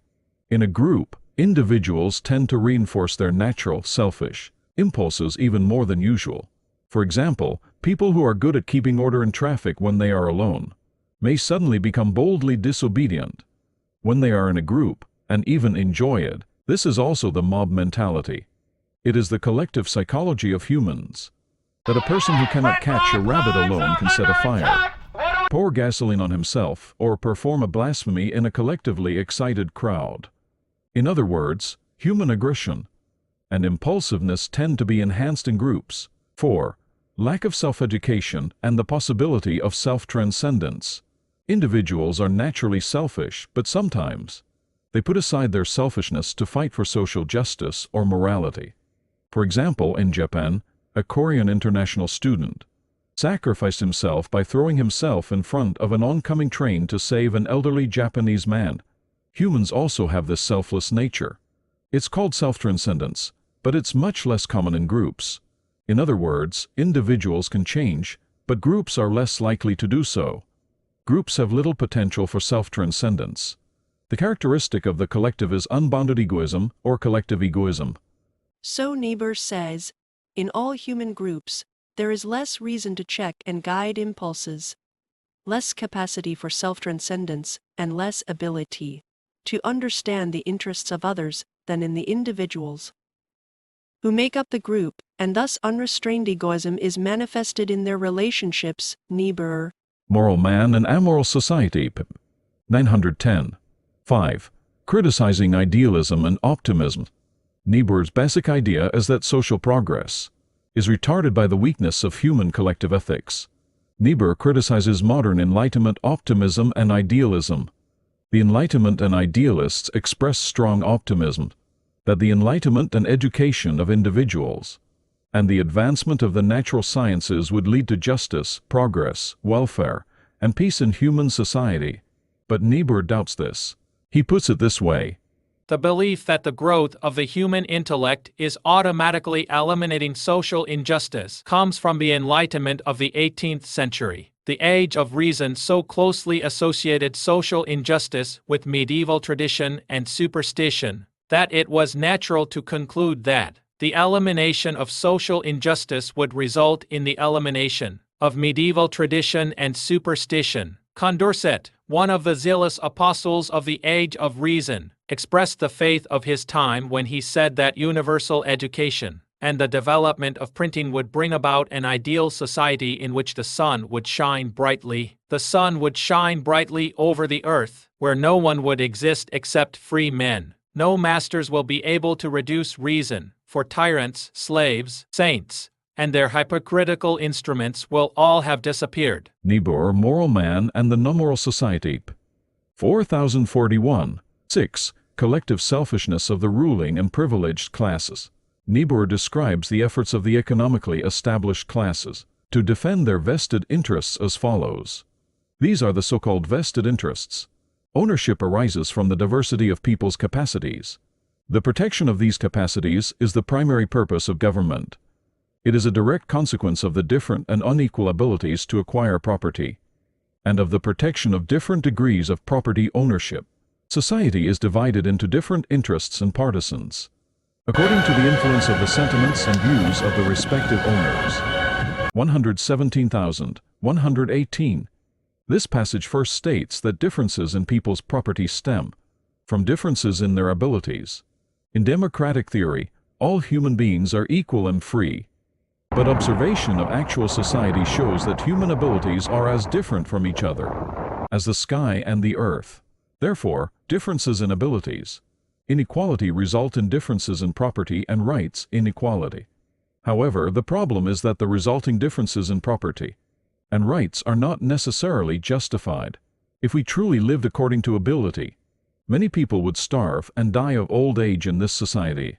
In a group, individuals tend to reinforce their natural, selfish impulses even more than usual. For example, people who are good at keeping order in traffic when they are alone may suddenly become boldly disobedient when they are in a group, and even enjoy it. This is also the mob mentality. It is the collective psychology of humans that a person who cannot catch a rabbit alone can set a fire, pour gasoline on himself, or perform a blasphemy in a collectively excited crowd. In other words, human aggression and impulsiveness tend to be enhanced in groups. 4. Lack of self-education and the possibility of self-transcendence. Individuals are naturally selfish, but sometimes they put aside their selfishness to fight for social justice or morality. For example, in Japan, a Korean international student sacrificed himself by throwing himself in front of an oncoming train to save an elderly Japanese man. Humans also have this selfless nature. It's called self-transcendence, but it's much less common in groups. In other words, individuals can change, but groups are less likely to do so. Groups have little potential for self-transcendence. The characteristic of the collective is unbounded egoism or collective egoism. So Niebuhr says, in all human groups, there is less reason to check and guide impulses, less capacity for self-transcendence, and less ability to understand the interests of others than in the individuals who make up the group, and thus unrestrained egoism is manifested in their relationships. Niebuhr. Moral Man and Amoral Society, p. 910. 5. Criticizing idealism and optimism. Niebuhr's basic idea is that social progress is retarded by the weakness of human collective ethics. Niebuhr criticizes modern Enlightenment optimism and idealism. The Enlightenment and idealists express strong optimism that the enlightenment and education of individuals and the advancement of the natural sciences would lead to justice, progress, welfare, and peace in human society. But Niebuhr doubts this. He puts it this way: the belief that the growth of the human intellect is automatically eliminating social injustice comes from the Enlightenment of the 18th century. The Age of Reason so closely associated social injustice with medieval tradition and superstition that it was natural to conclude that the elimination of social injustice would result in the elimination of medieval tradition and superstition. Condorcet, one of the zealous apostles of the Age of Reason, expressed the faith of his time when he said that universal education and the development of printing would bring about an ideal society in which the sun would shine brightly. The sun would shine brightly over the earth, where no one would exist except free men. No masters will be able to reduce reason, for tyrants, slaves, saints, and their hypocritical instruments will all have disappeared. Niebuhr, Moral Man and the Non-Moral Society, p. 4041. 6. Collective selfishness of the ruling and privileged classes. Niebuhr describes the efforts of the economically established classes to defend their vested interests as follows. These are the so-called vested interests. Ownership arises from the diversity of people's capacities. The protection of these capacities is the primary purpose of government. It is a direct consequence of the different and unequal abilities to acquire property, and of the protection of different degrees of property ownership. Society is divided into different interests and partisans, according to the influence of the sentiments and views of the respective owners. 117,118. This passage first states that differences in people's property stem from differences in their abilities. In democratic theory, all human beings are equal and free, but observation of actual society shows that human abilities are as different from each other as the sky and the earth. Therefore, differences in abilities, inequality result in differences in property and rights inequality. However, the problem is that the resulting differences in property and rights are not necessarily justified. If we truly lived according to ability, many people would starve and die of old age in this society.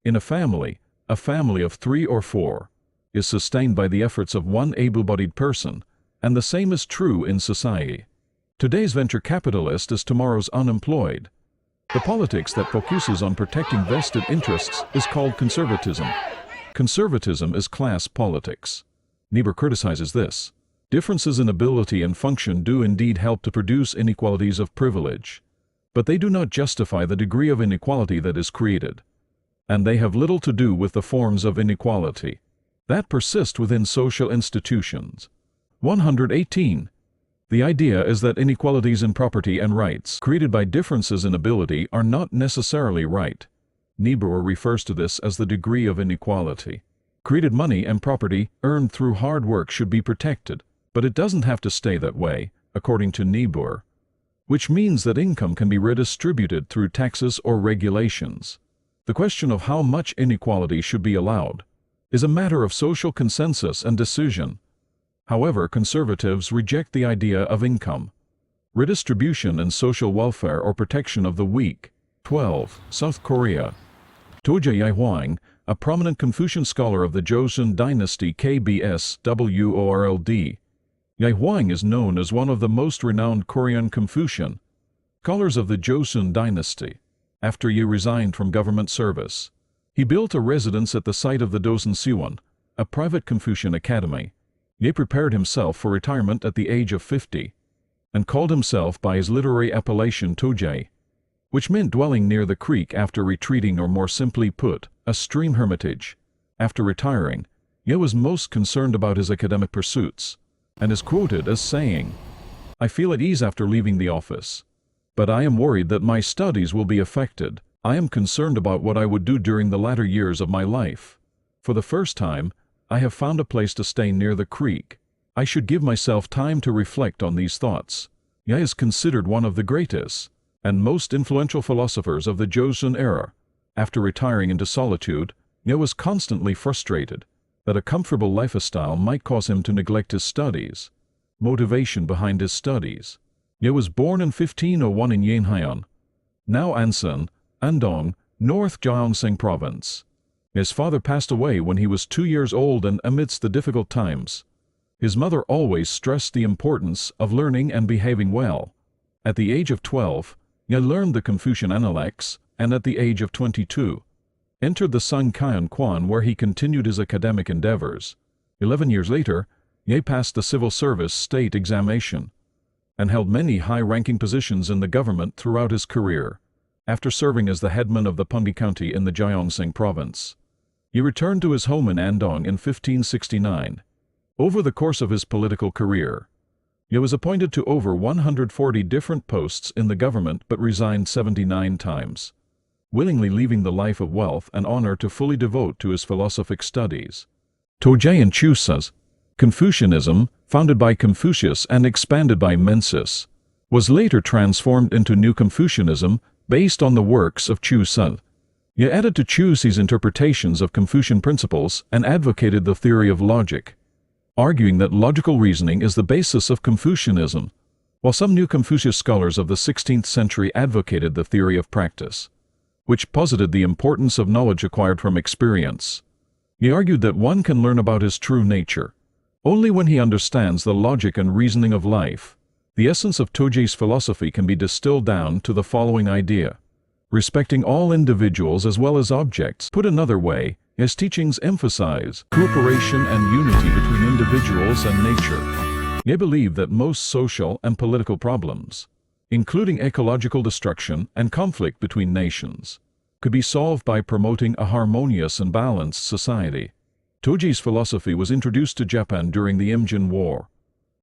In a family of 3 or 4 is sustained by the efforts of one able-bodied person, and the same is true in society. Today's venture capitalist is tomorrow's unemployed. The politics that focuses on protecting vested interests is called conservatism. Conservatism is class politics. Niebuhr criticizes this. Differences in ability and function do indeed help to produce inequalities of privilege, but they do not justify the degree of inequality that is created, and they have little to do with the forms of inequality that persist within social institutions. 118. The idea is that inequalities in property and rights created by differences in ability are not necessarily right. Niebuhr refers to this as the degree of inequality. Created money and property earned through hard work should be protected, but it doesn't have to stay that way, according to Niebuhr, which means that income can be redistributed through taxes or regulations. The question of how much inequality should be allowed is a matter of social consensus and decision. However, conservatives reject the idea of income, redistribution and social welfare or protection of the weak. 12. South Korea. Toja Yaehwang, a prominent Confucian scholar of the Joseon dynasty KBS WORLD. Yaehwang is known as one of the most renowned Korean Confucian scholars of the Joseon dynasty. After Ye resigned from government service, he built a residence at the site of the Dosan Siwon, a private Confucian academy. Ye prepared himself for retirement at the age of 50, and called himself by his literary appellation Tojai. which meant dwelling near the creek after retreating, or more simply put, a stream hermitage. After retiring, Ye was most concerned about his academic pursuits, and is quoted as saying, "I feel at ease after leaving the office, but I am worried that my studies will be affected. I am concerned about what I would do during the latter years of my life. For the first time, I have found a place to stay near the creek. I should give myself time to reflect on these thoughts." Ye is considered one of the greatest and most influential philosophers of the Joseon era. After retiring into solitude, Ye was constantly frustrated that a comfortable lifestyle might cause him to neglect his studies. Motivation behind his studies. Ye was born in 1501 in Yeonhyeon, now Ansan, Andong, North Gyeongsang Province. His father passed away when he was 2 years old, and amidst the difficult times, his mother always stressed the importance of learning and behaving well. At the age of 12, Ye learned the Confucian Analects, and at the age of 22, entered the Sungkyeon Kwan, where he continued his academic endeavors. 11 years later, Ye passed the civil service state examination and held many high-ranking positions in the government throughout his career. After serving as the headman of the Punggi County in the Gyeongsang Province, he returned to his home in Andong in 1569. Over the course of his political career, Ye was appointed to over 140 different posts in the government, but resigned 79 times, willingly leaving the life of wealth and honor to fully devote to his philosophic studies. Tojaean Chusa's Confucianism, founded by Confucius and expanded by Mencius, was later transformed into New Confucianism based on the works of Chusa. Ye added to Chusi's interpretations of Confucian principles and advocated the theory of logic, arguing that logical reasoning is the basis of Confucianism, while some New Confucius scholars of the 16th century advocated the theory of practice, which posited the importance of knowledge acquired from experience. He argued that one can learn about his true nature only when he understands the logic and reasoning of life. The essence of Toji's philosophy can be distilled down to the following idea: respecting all individuals as well as objects. Put another way, his teachings emphasize cooperation and unity between individuals and nature. Ye believed that most social and political problems, including ecological destruction and conflict between nations, could be solved by promoting a harmonious and balanced society. Toji's philosophy was introduced to Japan during the Imjin War,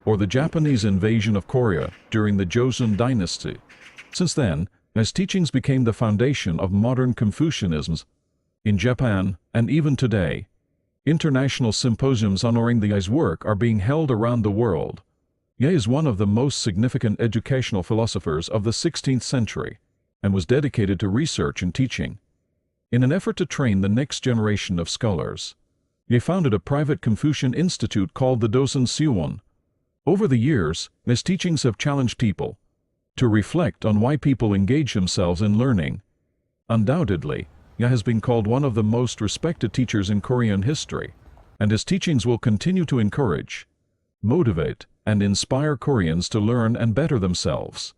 or the Japanese invasion of Korea during the Joseon dynasty. Since then, his teachings became the foundation of modern Confucianism. In Japan, and even today, international symposiums honoring Ye's work are being held around the world. Ye is one of the most significant educational philosophers of the 16th century, and was dedicated to research and teaching. In an effort to train the next generation of scholars, Ye founded a private Confucian institute called the Dosan Siwon. Over the years, his teachings have challenged people to reflect on why people engage themselves in learning. Undoubtedly, Ye has been called one of the most respected teachers in Korean history, and his teachings will continue to encourage, motivate, and inspire Koreans to learn and better themselves.